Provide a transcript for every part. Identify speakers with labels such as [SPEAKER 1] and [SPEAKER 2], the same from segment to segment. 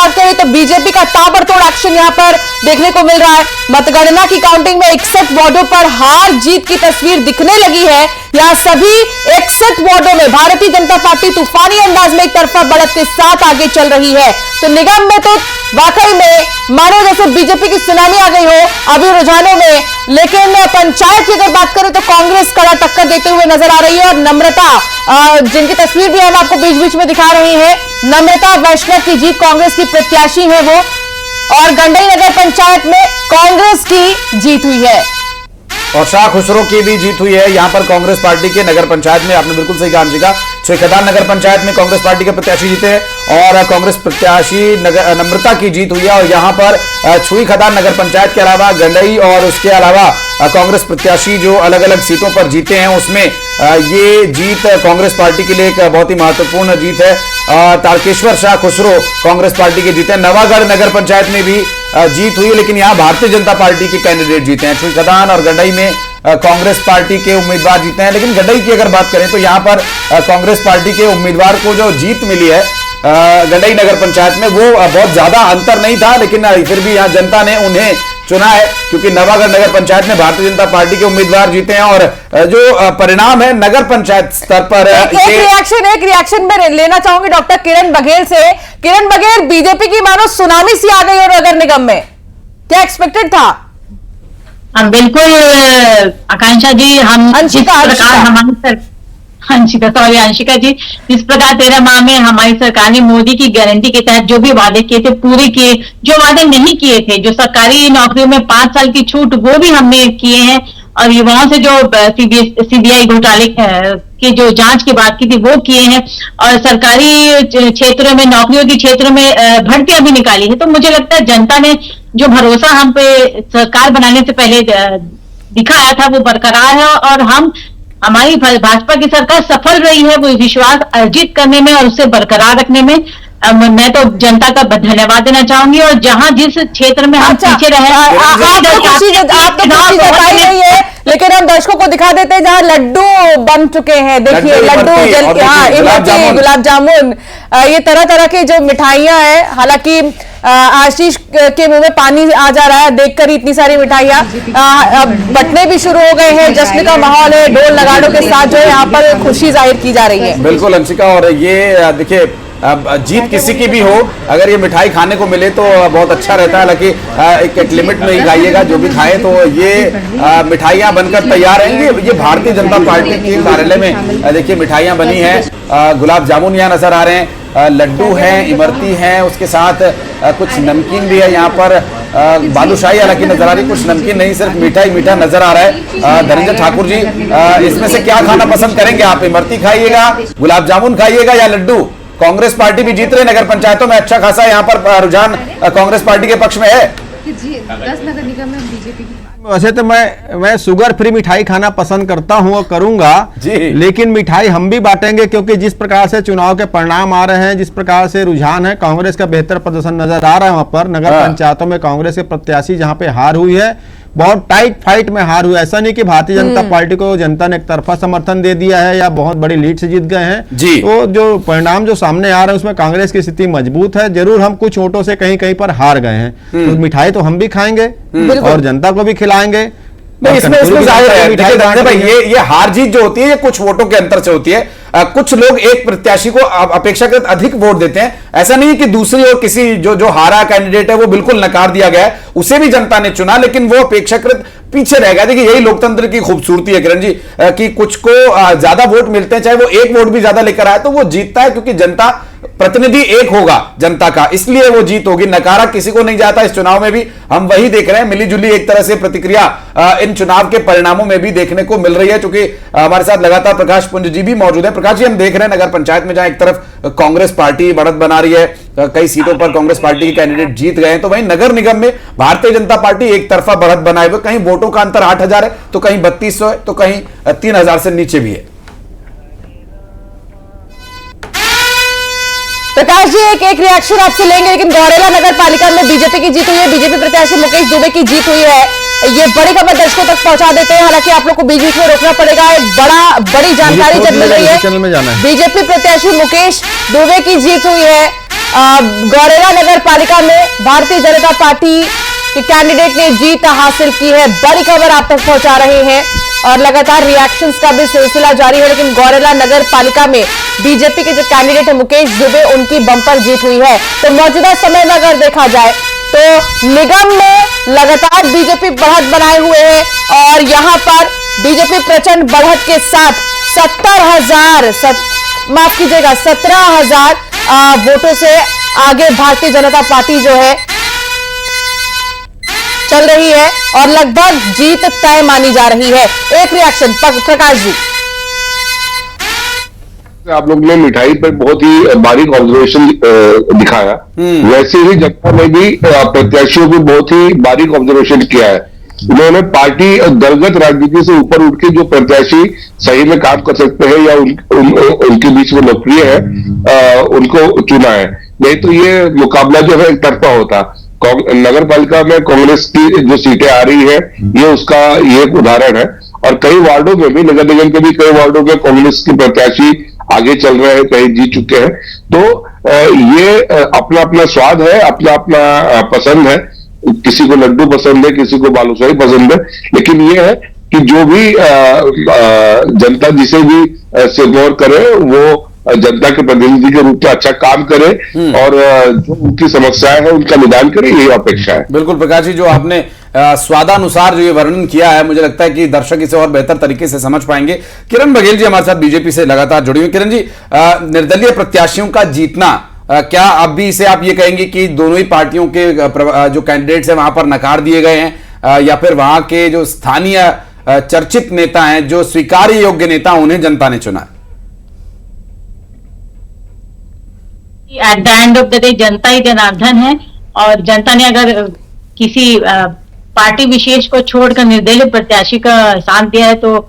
[SPEAKER 1] बात करें तो बीजेपी का ताबड़तोड़ एक्शन यहां पर देखने को मिल रहा है। मतगणना की काउंटिंग में 61 वार्डों पर हार जीत की तस्वीर दिखने लगी है। यहां सभी 61 वार्डों में भारतीय जनता पार्टी तूफानी अंदाज में एक तरफा बढ़त के साथ आगे चल रही है। तो निगम में तो वाकई में मानो जैसे बीजेपी की सुनामी आ गई हो अभी रुझानों में, लेकिन पंचायत की अगर बात करें तो कांग्रेस कड़ा टक्कर देते हुए नजर आ रही है। और नम्रता, जिनकी तस्वीर भी हम आपको बीच बीच में दिखा रहे हैं, नम्रता वैष्णव की जीत, कांग्रेस की प्रत्याशी है वो, और गंडई नगर पंचायत में कांग्रेस की जीत हुई है।
[SPEAKER 2] और शाह खुसरो की भी जीत हुई है यहां पर कांग्रेस पार्टी के नगर पंचायत में। आपने बिल्कुल सही कहा अंशिका, छुईखदान नगर पंचायत में कांग्रेस पार्टी के प्रत्याशी जीते और कांग्रेस प्रत्याशी नम्रता की जीत हुई है। और यहां पर छुईखदान नगर पंचायत के अलावा गंडई और उसके अलावा कांग्रेस प्रत्याशी जो अलग अलग सीटों पर जीते हैं उसमें ये जीत कांग्रेस पार्टी के लिए एक बहुत ही महत्वपूर्ण जीत है। तारकेश्वर शाह खुसरो कांग्रेस पार्टी के जीते। नवागढ़ नगर पंचायत में भी जीत हुई, लेकिन यहां भारतीय जनता पार्टी के कैंडिडेट जीते हैं। छुईखदान और गंडई में कांग्रेस पार्टी के उम्मीदवार जीते हैं, लेकिन गंडई की अगर बात करें तो यहां पर कांग्रेस पार्टी के उम्मीदवार को जो जीत मिली है गंडई नगर पंचायत में वो बहुत ज्यादा अंतर नहीं था, लेकिन फिर भी यहां जनता ने उन्हें चुना है क्योंकि नवागढ़ नगर पंचायत में भारतीय जनता पार्टी के उम्मीदवार जीते हैं। और जो परिणाम है नगर पंचायत स्तर पर
[SPEAKER 1] एक रिएक्शन में लेना चाहूंगी डॉक्टर किरण बघेल से। किरण बघेल, बीजेपी की मानो सुनामी सी आ गई और नगर निगम में क्या एक्सपेक्टेड था?
[SPEAKER 3] बिल्कुल आकांक्षा जी, हम अंशिका जी, जिस प्रकार 13 माह में हमारी सरकार ने मोदी की गारंटी के तहत जो भी वादे किए थे पूरे किए, जो वादे नहीं किए थे, जो सरकारी नौकरियों में 5 साल की छूट वो भी हमने किए हैं, और युवाओं से जो सीबीआई घोटाले की जो जांच की बात की थी वो किए हैं, और सरकारी क्षेत्रों में नौकरियों के क्षेत्र में भर्तियां भी निकाली है। तो मुझे लगता है जनता ने जो भरोसा हम पे सरकार बनाने से पहले दिखाया था वो बरकरार है, और हमारी भाजपा की सरकार सफल रही है वो विश्वास अर्जित करने में और उसे बरकरार रखने में। मैं तो जनता का धन्यवाद देना चाहूंगी। और जहां जिस क्षेत्र में हम पीछे रहे,
[SPEAKER 1] लेकिन हम दर्शकों को दिखा देते हैं जहां लड्डू बन चुके हैं। देखिए लड्डू, इमरती, गुलाब जामुन, ये तरह तरह की जो मिठाइयां हैं। हालांकि आशीष के मुंह में पानी आ जा रहा है देखकर इतनी सारी मिठाइयां। बटने भी शुरू हो गए हैं, जश्न का माहौल है, ढोल नगाड़ों के साथ जो है यहाँ पर खुशी जाहिर की जा रही है।
[SPEAKER 2] बिल्कुल अंशिका, और ये देखिए जीत किसी की भी हो, अगर ये मिठाई खाने को मिले तो बहुत अच्छा रहता है। हालांकि एक लिमिट में ही खाइएगा, जो भी खाएं तो ये मिठाइयां बनकर तैयार रहेंगी। ये भारतीय जनता पार्टी के कार्यालय में देखिए मिठाइयां बनी हैं, गुलाब जामुन यहाँ नजर आ रहे हैं, लड्डू हैं, इमरती हैं, उसके साथ कुछ नमकीन भी है यहाँ पर, बालूशाही हालांकि नजर आ रही, कुछ नमकीन नहीं, सिर्फ मीठा ही मीठा नजर आ रहा है। धनंजय ठाकुर जी, इसमें से क्या खाना पसंद करेंगे आप? इमरती खाइएगा, गुलाब जामुन खाइएगा या लड्डू? कांग्रेस पार्टी भी जीत रही नगर पंचायतों में, अच्छा खासा यहाँ पर रुझान कांग्रेस पार्टी के पक्ष में है।
[SPEAKER 4] 10 नगर निगम में बीजेपी की।
[SPEAKER 5] वैसे तो मैं शुगर फ्री मिठाई खाना पसंद करता हूं और करूंगा जी, लेकिन मिठाई हम भी बांटेंगे क्योंकि जिस प्रकार से चुनाव के परिणाम आ रहे हैं, जिस प्रकार से रुझान है, कांग्रेस का बेहतर प्रदर्शन नजर आ रहा है। वहां पर नगर पंचायतों में कांग्रेस के प्रत्याशी जहां पे हार हुई है, बहुत टाइट फाइट में हार हुई। ऐसा नहीं कि भारतीय जनता पार्टी को जनता ने एक तरफा समर्थन दे दिया है या बहुत बड़ी लीड से जीत गए हैं जी। तो जो परिणाम जो सामने आ रहे हैं उसमें कांग्रेस की स्थिति मजबूत है। जरूर हम कुछ वोटों से कहीं कहीं पर हार गए हैं, तो मिठाई तो हम भी खाएंगे और जनता को भी खिलाएंगे।
[SPEAKER 2] इसमें जाहिर है भाई, ये हार जीत जो होती है ये कुछ वोटों के अंतर से होती है। कुछ लोग एक प्रत्याशी को अपेक्षाकृत अधिक वोट देते हैं। ऐसा नहीं है कि दूसरी और किसी जो हारा कैंडिडेट है वो बिल्कुल नकार दिया गया है, उसे भी जनता ने चुना, लेकिन वो अपेक्षाकृत पीछे रह गया। देखिए यही लोकतंत्र की खूबसूरती है किरण जी, कि कुछ को ज्यादा वोट मिलते हैं, चाहे वो एक वोट भी ज्यादा लेकर आए तो वो जीतता है, क्योंकि जनता प्रतिनिधि एक होगा जनता का, इसलिए वो जीत होगी। नकारा किसी को नहीं जाता। इस चुनाव में भी हम वही देख रहे हैं, मिलीजुली एक तरह से प्रतिक्रिया इन चुनाव के परिणामों में भी देखने को मिल रही है। क्योंकि हमारे साथ लगातार प्रकाश पुंज जी भी मौजूद है। प्रकाश जी, हम देख रहे हैं नगर पंचायत में जहां एक तरफ कांग्रेस पार्टी बढ़त बना रही है, कई सीटों पर कांग्रेस पार्टी के कैंडिडेट जीत गए हैं, तो वहीं नगर निगम में भारतीय जनता पार्टी एक तरफा बढ़त बनाए हुए, कहीं वोटों का अंतर 8,000 है तो कहीं 3200 है तो कहीं 3,000 से नीचे भी है।
[SPEAKER 1] प्रकाश जी, एक रिएक्शन आपसे लेंगे, लेकिन गौरेला नगर पालिका में बीजेपी की जीत हुई है, बीजेपी प्रत्याशी मुकेश दुबे की जीत हुई है। ये बड़ी खबर दर्शकों तक पहुंचा देते हैं, हालांकि आप लोग को बीच बीच में रोकना पड़ेगा। एक बड़ी जानकारी जब मिल रही है, बीजेपी प्रत्याशी मुकेश दुबे की जीत हुई है। गौरेला नगर पालिका में भारतीय जनता पार्टी के कैंडिडेट ने जीत हासिल की है। बड़ी खबर आप तक पहुंचा रहे हैं और लगातार रिएक्शंस का भी सिलसिला जारी है। लेकिन गौरेला नगर पालिका में बीजेपी के जो कैंडिडेट है मुकेश दुबे, उनकी बंपर जीत हुई है। तो मौजूदा समय में अगर देखा जाए तो निगम में लगातार बीजेपी बढ़त बनाए हुए है और यहां पर बीजेपी प्रचंड बढ़त के साथ 17,000 वोटों से आगे भारतीय जनता पार्टी जो है चल रही है और लगभग जीत तय मानी जा रही है। एक रिएक्शन प्रकाश जी।
[SPEAKER 6] आप लोग ने मिठाई पर बहुत ही बारीक ऑब्जर्वेशन दिखाया, वैसे ही जनता ने भी प्रत्याशियों को बहुत ही बारीक ऑब्जर्वेशन किया है। उन्होंने पार्टी दलगत राजनीति से ऊपर उठ के जो प्रत्याशी सही में काम कर सकते हैं या उनके बीच में लोकप्रिय है, उनको चुना है। नहीं तो ये मुकाबला जो है एक तरफा होता। नगर पालिका में कांग्रेस की जो सीटें आ रही है, ये एक उदाहरण है। और कई वार्डों में भी, नगर निगम के भी कई वार्डों में कांग्रेस के प्रत्याशी आगे चल रहे हैं, कई जीत चुके हैं। तो ये अपना अपना स्वाद है, अपना अपना पसंद है। किसी को लड्डू पसंद है, किसी को बालूशाही पसंद है, लेकिन ये है कि जो भी जनता जिसे भी सिरमौर करे वो जनता के प्रतिनिधि के रूप में अच्छा काम करे और जो उनकी समस्याएं हैं उनका निदान करे, यही अपेक्षा है।
[SPEAKER 2] बिल्कुल प्रकाश जी, जो आपने स्वादानुसार जो ये वर्णन किया है, मुझे लगता है कि दर्शक इसे और बेहतर तरीके से समझ पाएंगे। किरण बघेल जी हमारे साथ बीजेपी से लगातार जुड़ी हुई। किरण जी, निर्दलीय प्रत्याशियों का जीतना, क्या अब भी इसे आप ये कहेंगे कि दोनों ही पार्टियों के जो कैंडिडेट्स हैं वहां पर नकार दिए गए हैं, या फिर वहां के जो स्थानीय चर्चित नेता हैं, जो स्वीकार्य योग्य नेता, उन्हें जनता ने चुना?
[SPEAKER 3] At the end of the day जनता ही जनार्दन है और जनता ने अगर किसी पार्टी विशेष को छोड़कर निर्दलीय प्रत्याशी का साथ दिया है तो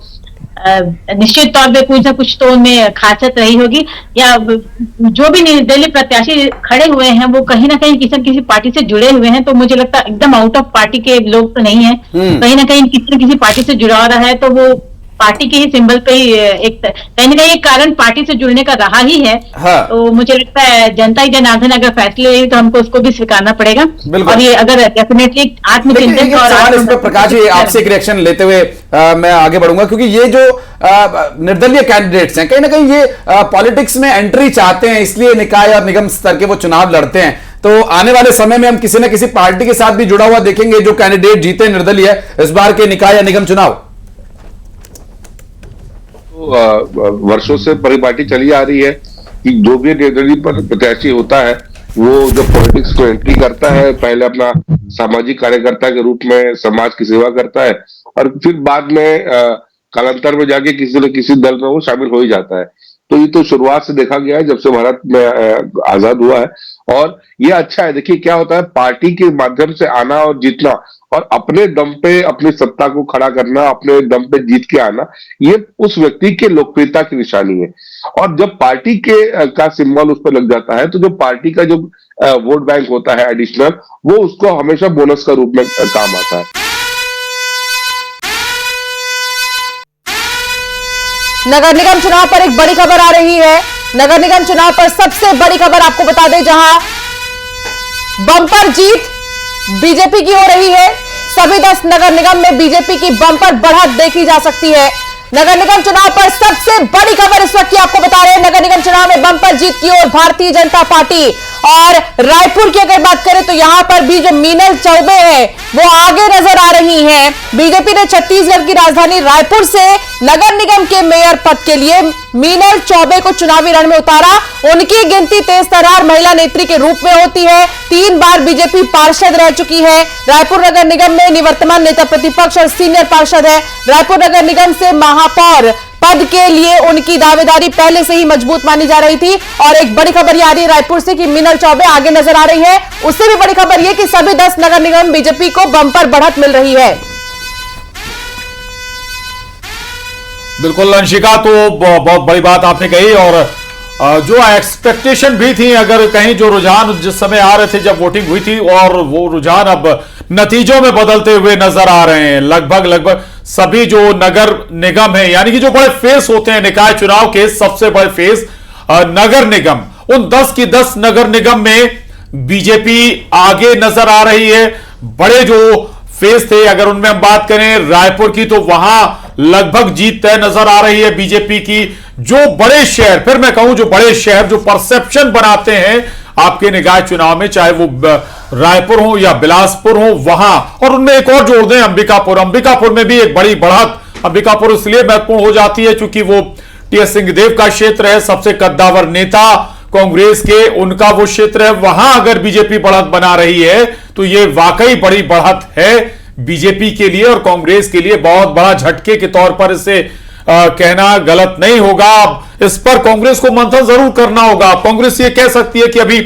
[SPEAKER 3] निश्चित तौर पे कुछ ना कुछ तो उनमें खासियत रही होगी, या जो भी निर्दलीय प्रत्याशी खड़े हुए हैं वो कहीं ना कहीं किसी न किसी पार्टी से जुड़े हुए हैं। तो मुझे लगता है एकदम आउट ऑफ पार्टी के लोग तो नहीं है, कहीं ना कहीं किसी न किसी पार्टी से जुड़ा रहा है। तो वो पार्टी के ही सिंबल पे ही एक कहीं ना कहीं एक कारण पार्टी से जुड़ने का रहा ही है। हाँ। तो मुझे लगता है जनता ही जनार्दन अगर फैसले लेगी तो हमको उसको भी स्वीकारना पड़ेगा। और ये अगर डेफिनेटली आत्मचिंतन और
[SPEAKER 2] प्रकाश जी, आपसे एक रिएक्शन लेते हुए मैं आगे बढ़ूंगा, क्योंकि ये जो निर्दलीय कैंडिडेट्स हैं कहीं ना कहीं ये पॉलिटिक्स में एंट्री चाहते हैं, इसलिए निकाय और निगम स्तर के वो चुनाव लड़ते हैं। तो आने वाले समय में हम किसी न किसी पार्टी के साथ भी जुड़ा हुआ देखेंगे जो कैंडिडेट जीते निर्दलीय इस बार के निकाय या निगम चुनाव।
[SPEAKER 6] वर्षों से परिपाटी चली आ रही है कि जो भी निर्दलीय प्रत्याशी होता है वो जो पॉलिटिक्स को एंट्री करता है, पहले अपना सामाजिक कार्यकर्ता के रूप में समाज की सेवा करता है और फिर बाद में कालांतर में जाके किसी न किसी दल में वो शामिल हो ही जाता है। तो ये तो शुरुआत से देखा गया है जब से भारत में आजाद हुआ है और ये अच्छा है। देखिए क्या होता है, पार्टी के माध्यम से आना और जीतना और अपने दम पे अपनी सत्ता को खड़ा करना, अपने दम पे जीत के आना, ये उस व्यक्ति के लोकप्रियता की निशानी है। और जब पार्टी के का सिंबल उस पर लग जाता है तो जो पार्टी का जो वोट बैंक होता है एडिशनल, वो उसको हमेशा बोनस का रूप में काम आता है।
[SPEAKER 1] नगर निगम चुनाव पर एक बड़ी खबर आ रही है। नगर निगम चुनाव पर सबसे बड़ी खबर आपको बता दें, जहां बम्पर जीत बीजेपी की हो रही है। सभी 10 नगर निगम में बीजेपी की बम्पर बढ़त देखी जा सकती है। नगर निगम चुनाव पर सबसे बड़ी खबर इस वक्त की आपको बता रहे हैं। नगर निगम चुनाव में बम्पर जीत की ओर भारतीय जनता पार्टी। और रायपुर की अगर बात करें तो यहां पर भी जो मीनल चौबे है वो आगे नजर आ रही हैं। बीजेपी ने छत्तीसगढ़ की राजधानी रायपुर से नगर निगम के मेयर पद के लिए मीनल चौबे को चुनावी रण में उतारा। उनकी गिनती तेज-तर्रार महिला नेत्री के रूप में होती है। 3 बार बीजेपी पार्षद रह चुकी है। रायपुर नगर निगम में निवर्तमान नेता प्रतिपक्ष और सीनियर पार्षद है। रायपुर नगर निगम से महापौर पद के लिए उनकी दावेदारी पहले से ही मजबूत मानी जा रही थी। और एक बड़ी खबर ये आ रही है रायपुर से कि मीनल चौबे आगे नजर आ रही है। उससे भी बड़ी खबर यह कि सभी 10 नगर निगम बीजेपी को बम्पर बढ़त मिल रही है।
[SPEAKER 7] बिल्कुल अंशिका, तो बहुत बड़ी बात आपने कही और जो एक्सपेक्टेशन भी थी, अगर कहीं जो रुझान जिस समय आ रहे थे जब वोटिंग हुई थी, और वो रुझान अब नतीजों में बदलते हुए नजर आ रहे हैं। लगभग सभी जो नगर निगम है, यानी कि जो बड़े फेस होते हैं निकाय चुनाव के, सबसे बड़े फेस नगर निगम, उन 10 की 10 नगर निगम में बीजेपी आगे नजर आ रही है। बड़े जो फेज थे, अगर उनमें हम बात करें रायपुर की, तो वहां लगभग जीत तय नजर आ रही है बीजेपी की। जो बड़े शहर, फिर मैं कहूं जो बड़े शहर जो परसेप्शन बनाते हैं आपके निकाय चुनाव में, चाहे वो रायपुर हो या बिलासपुर हो, वहां, और उनमें एक और जोड़ दें अंबिकापुर। अंबिकापुर में भी एक बड़ी बढ़त अंबिकापुर इसलिए महत्वपूर्ण हो जाती है क्योंकि वो टी.एस. सिंहदेव का क्षेत्र है, सबसे कद्दावर नेता कांग्रेस के, उनका वो क्षेत्र है। वहां अगर बीजेपी बढ़त बना रही है तो ये वाकई बड़ी बढ़त है बीजेपी के लिए और कांग्रेस के लिए बहुत बड़ा झटके के तौर पर इसे कहना गलत नहीं होगा। अब इस पर कांग्रेस को मंथन जरूर करना होगा। कांग्रेस ये कह सकती है कि अभी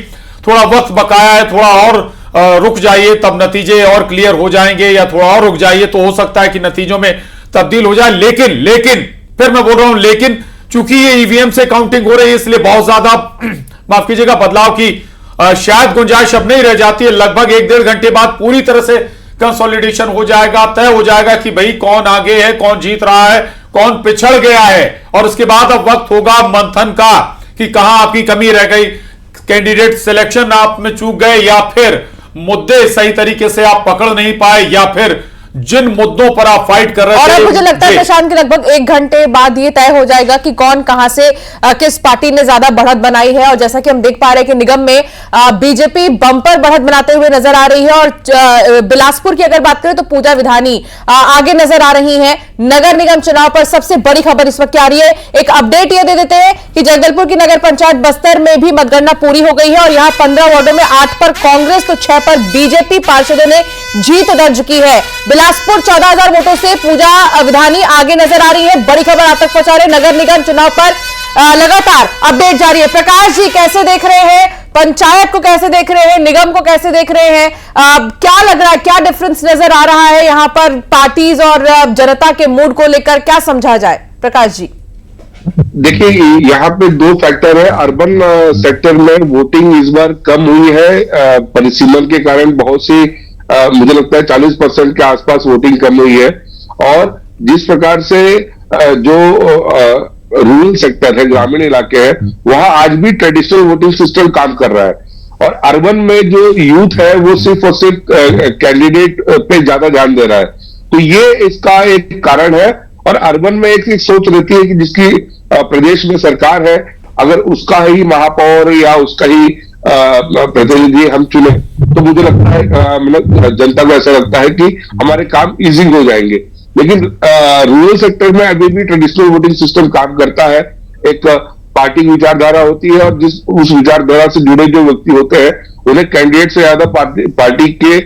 [SPEAKER 7] थोड़ा वक्त बकाया है, थोड़ा और रुक जाइए तब नतीजे और क्लियर हो जाएंगे, या थोड़ा और रुक जाइए तो हो सकता है कि नतीजों में तब्दील हो जाए। लेकिन फिर मैं बोल रहा हूं लेकिन, चूंकि ये ईवीएम से काउंटिंग हो रही है इसलिए बहुत ज्यादा माफ कीजिएगा बदलाव की शायद गुंजाइश अब नहीं रह जाती है। लगभग 1-1.5 घंटे बाद पूरी तरह से कंसोलिडेशन हो जाएगा, तय हो जाएगा कि भाई कौन आगे है, कौन जीत रहा है, कौन पिछड़ गया है, और उसके बाद अब वक्त होगा मंथन का कि कहां आपकी कमी रह गई, कैंडिडेट सिलेक्शन आप में चूक गए, या फिर मुद्दे सही तरीके से आप पकड़ नहीं पाए, या फिर जिन मुद्दों पर आप फाइट कर रहे थे।
[SPEAKER 1] और अब मुझे लगता है प्रशांत के लगभग 1 घंटे बाद ये तय हो जाएगा कि कौन कहां से किस पार्टी ने ज्यादा बढ़त बनाई है। और जैसा कि हम देख पा रहे हैं कि निगम में बीजेपी बंपर बढ़त बनाते हुए नजर आ रही है, और बिलासपुर की अगर बात करें तो पूजा विधानी आगे नजर आ रही है। नगर निगम चुनाव पर सबसे बड़ी खबर इस वक्त क्या आ रही है, एक अपडेट ये दे देते हैं कि जगदलपुर की नगर पंचायत बस्तर में भी मतगणना पूरी हो गई है और यहां 15 वार्डों में 8 पर कांग्रेस तो 6 पर बीजेपी पार्षदों ने जीत दर्ज की है। बिलासपुर 14,000 वोटों से पूजा विधानी आगे नजर आ रही है। बड़ी खबर आप तक पहुंचा रहे नगर निगम चुनाव पर लगातार अपडेट जारी है। प्रकाश जी कैसे देख रहे हैं, पंचायत को कैसे देख रहे हैं, निगम को कैसे देख रहे हैं, क्या लग रहा है, क्या डिफरेंस नजर आ रहा है यहाँ पर पार्टीज और जनता के मूड को लेकर, क्या समझा जाए प्रकाश जी?
[SPEAKER 6] देखिए, यहाँ पे 2 फैक्टर है। अर्बन सेक्टर में वोटिंग इस बार कम हुई है परिसीमन के कारण। बहुत सी मुझे लगता है 40% के आसपास वोटिंग कम हुई है। और जिस प्रकार से जो रूरल सेक्टर है, ग्रामीण इलाके हैं, वहां आज भी ट्रेडिशनल वोटिंग सिस्टम काम कर रहा है। और अर्बन में जो यूथ है वो सिर्फ और सिर्फ कैंडिडेट पे ज्यादा ध्यान दे रहा है। तो ये इसका एक कारण है। और अर्बन में एक सोच रहती है कि जिसकी प्रदेश में सरकार है, अगर उसका ही महापौर या उसका ही प्रतिनिधि हम चुने तो मुझे लगता है, मतलब जनता को ऐसा लगता है कि हमारे काम इजी हो जाएंगे। लेकिन रूरल सेक्टर में अभी भी ट्रेडिशनल वोटिंग सिस्टम काम करता है। एक पार्टी विचारधारा होती है और उस विचारधारा से जुड़े जो व्यक्ति होते हैं उन्हें कैंडिडेट से ज्यादा पार्टी के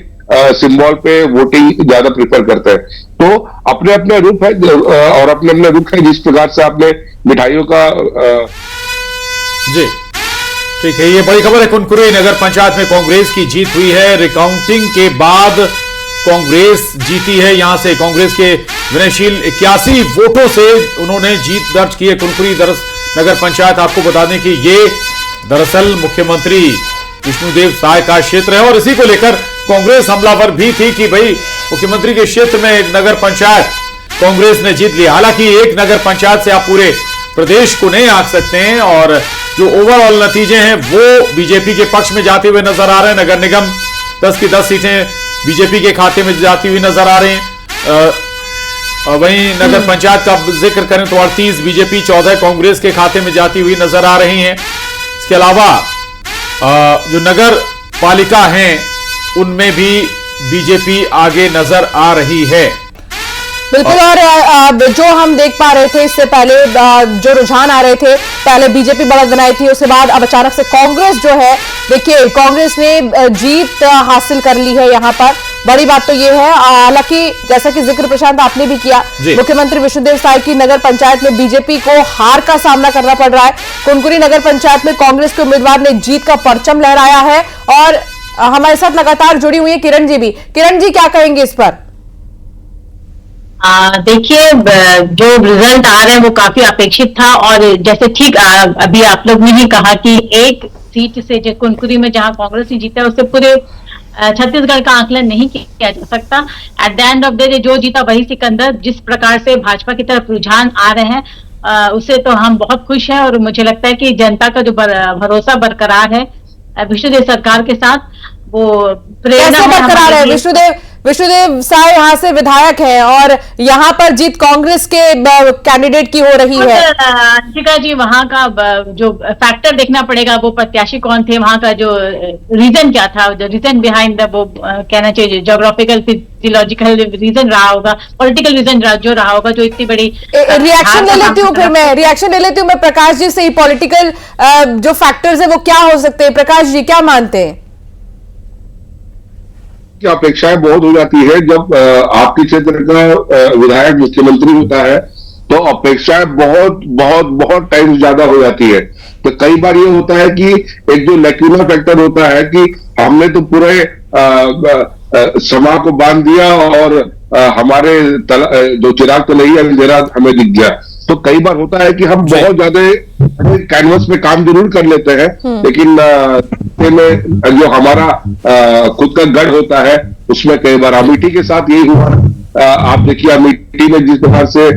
[SPEAKER 6] सिंबल पे वोटिंग ज्यादा प्रेफर करते हैं। तो अपने अपने रूप है और अपने अपने रूप है। जिस प्रकार से आपने मिठाइयों का
[SPEAKER 7] जी ठीक है, ये बड़ी खबर है। कुनकुरी नगर पंचायत में कांग्रेस की जीत हुई है। रिकाउंटिंग के बाद कांग्रेस जीती है। यहां से कांग्रेस के विनयशील 81 वोटों से उन्होंने जीत दर्ज की है। कुनकुरी नगर पंचायत, आपको बता दें कि ये दरअसल मुख्यमंत्री विष्णुदेव साय का क्षेत्र है और इसी को लेकर कांग्रेस हमलावर भी थी कि भाई मुख्यमंत्री के क्षेत्र में एक नगर पंचायत कांग्रेस ने जीत ली। हालांकि एक नगर पंचायत से आप पूरे प्रदेश को नहीं आंक सकते हैं और जो ओवरऑल नतीजे हैं वो बीजेपी के पक्ष में जाते हुए नजर आ रहे हैं। नगर निगम 10 की 10 सीटें बीजेपी के खाते में जाती हुई नजर आ रही हैं। वहीं नगर पंचायत का जिक्र करें तो 38 बीजेपी, 14 कांग्रेस के खाते में जाती हुई नजर आ रही हैं। इसके अलावा जो नगर पालिका हैं उनमें भी बीजेपी आगे नजर आ रही है।
[SPEAKER 1] बिल्कुल, और जो हम देख पा रहे थे इससे पहले जो रुझान आ रहे थे, पहले बीजेपी बढ़त बनाई थी, उसके बाद अब अचानक से कांग्रेस जो है, देखिए कांग्रेस ने जीत हासिल कर ली है। यहाँ पर बड़ी बात तो ये है, हालांकि जैसा कि जिक्र प्रशांत आपने भी किया, मुख्यमंत्री विष्णुदेव साय की नगर पंचायत में बीजेपी को हार का सामना करना पड़ रहा है। कुनकुरी नगर पंचायत में कांग्रेस के उम्मीदवार ने जीत का परचम लहराया है और हमारे साथ लगातार जुड़ी हुई है किरण जी भी। किरण जी, क्या कहेंगे इस पर?
[SPEAKER 3] देखिए, जो रिजल्ट आ रहे हैं वो काफी अपेक्षित था और जैसे ठीक अभी आप लोग ने ही कहा कि एक सीट से जो कुनकुरी में जहां कांग्रेस ने जीता है उससे पूरे छत्तीसगढ़ का आकलन नहीं किया जा सकता। At the end of the day जो जीता वही सिकंदर। जिस प्रकार से भाजपा की तरफ रुझान आ रहे हैं उससे तो हम बहुत खुश हैं और मुझे लगता है कि जनता का जो भरोसा बरकरार है विष्णुदेव सरकार के साथ, वो प्रेरणा
[SPEAKER 1] कैसे बरकरार है? विष्णुदेव साय यहाँ से विधायक हैं और यहाँ पर जीत कांग्रेस के कैंडिडेट की हो रही है।
[SPEAKER 3] अंशिका जी, वहाँ का जो फैक्टर देखना पड़ेगा, वो प्रत्याशी कौन थे, वहाँ का जो रीजन क्या था, जो रीजन बिहाइंड वो कहना चाहिए ज्योग्राफिकल फिजियोलॉजिकल रीजन रहा होगा, पॉलिटिकल रीजन जो रहा होगा, जो इतनी बड़ी
[SPEAKER 1] रिएक्शन ले लेती हूँ। फिर मैं रिएक्शन ले लेती हूँ मैं प्रकाश जी से ही। पॉलिटिकल जो फैक्टर्स है वो क्या हो सकते हैं? प्रकाश जी क्या मानते हैं?
[SPEAKER 6] की अपेक्षाएं बहुत हो जाती है जब आपके क्षेत्र का विधायक मुख्यमंत्री होता है, तो अपेक्षाएं बहुत बहुत बहुत टाइम ज्यादा हो जाती है। तो कई बार ये होता है कि एक जो लैक्यूना फैक्टर होता है कि हमने तो पूरे समा को बांध दिया और हमारे जो चिराग तो नहीं है, अंधेरा हमें दिख गया। तो कई बार होता है कि हम बहुत ज्यादा कैनवस पे काम जरूर कर लेते हैं, लेकिन में जो हमारा खुद का गढ़ होता है उसमें कई बार अमेठी के साथ यही हुआ। आप देखिए अमेठी में जिस प्रकार से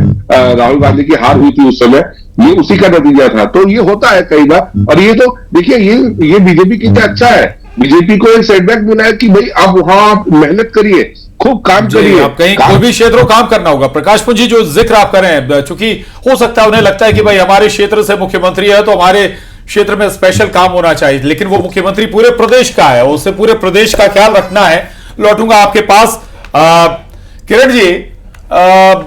[SPEAKER 6] राहुल गांधी की हार हुई थी उस समय, ये उसी का नतीजा था। तो ये होता है कई बार, और ये तो देखिए ये बीजेपी के लिए अच्छा है। बीजेपी को एक सेटबैक मिला है कि भाई आप वहां मेहनत करिए, खूब काम करिए।
[SPEAKER 7] आप कहीं कोई भी क्षेत्र को काम करना होगा। प्रकाश पुंजी, जो जिक्र आप कर रहे हैं, चूंकि हो सकता है उन्हें लगता है कि भाई हमारे क्षेत्र से मुख्यमंत्री है तो हमारे क्षेत्र में स्पेशल काम होना चाहिए, लेकिन वो मुख्यमंत्री पूरे प्रदेश का है, उसे पूरे प्रदेश का ख्याल रखना है। लौटूंगा आपके पास। किरण जी,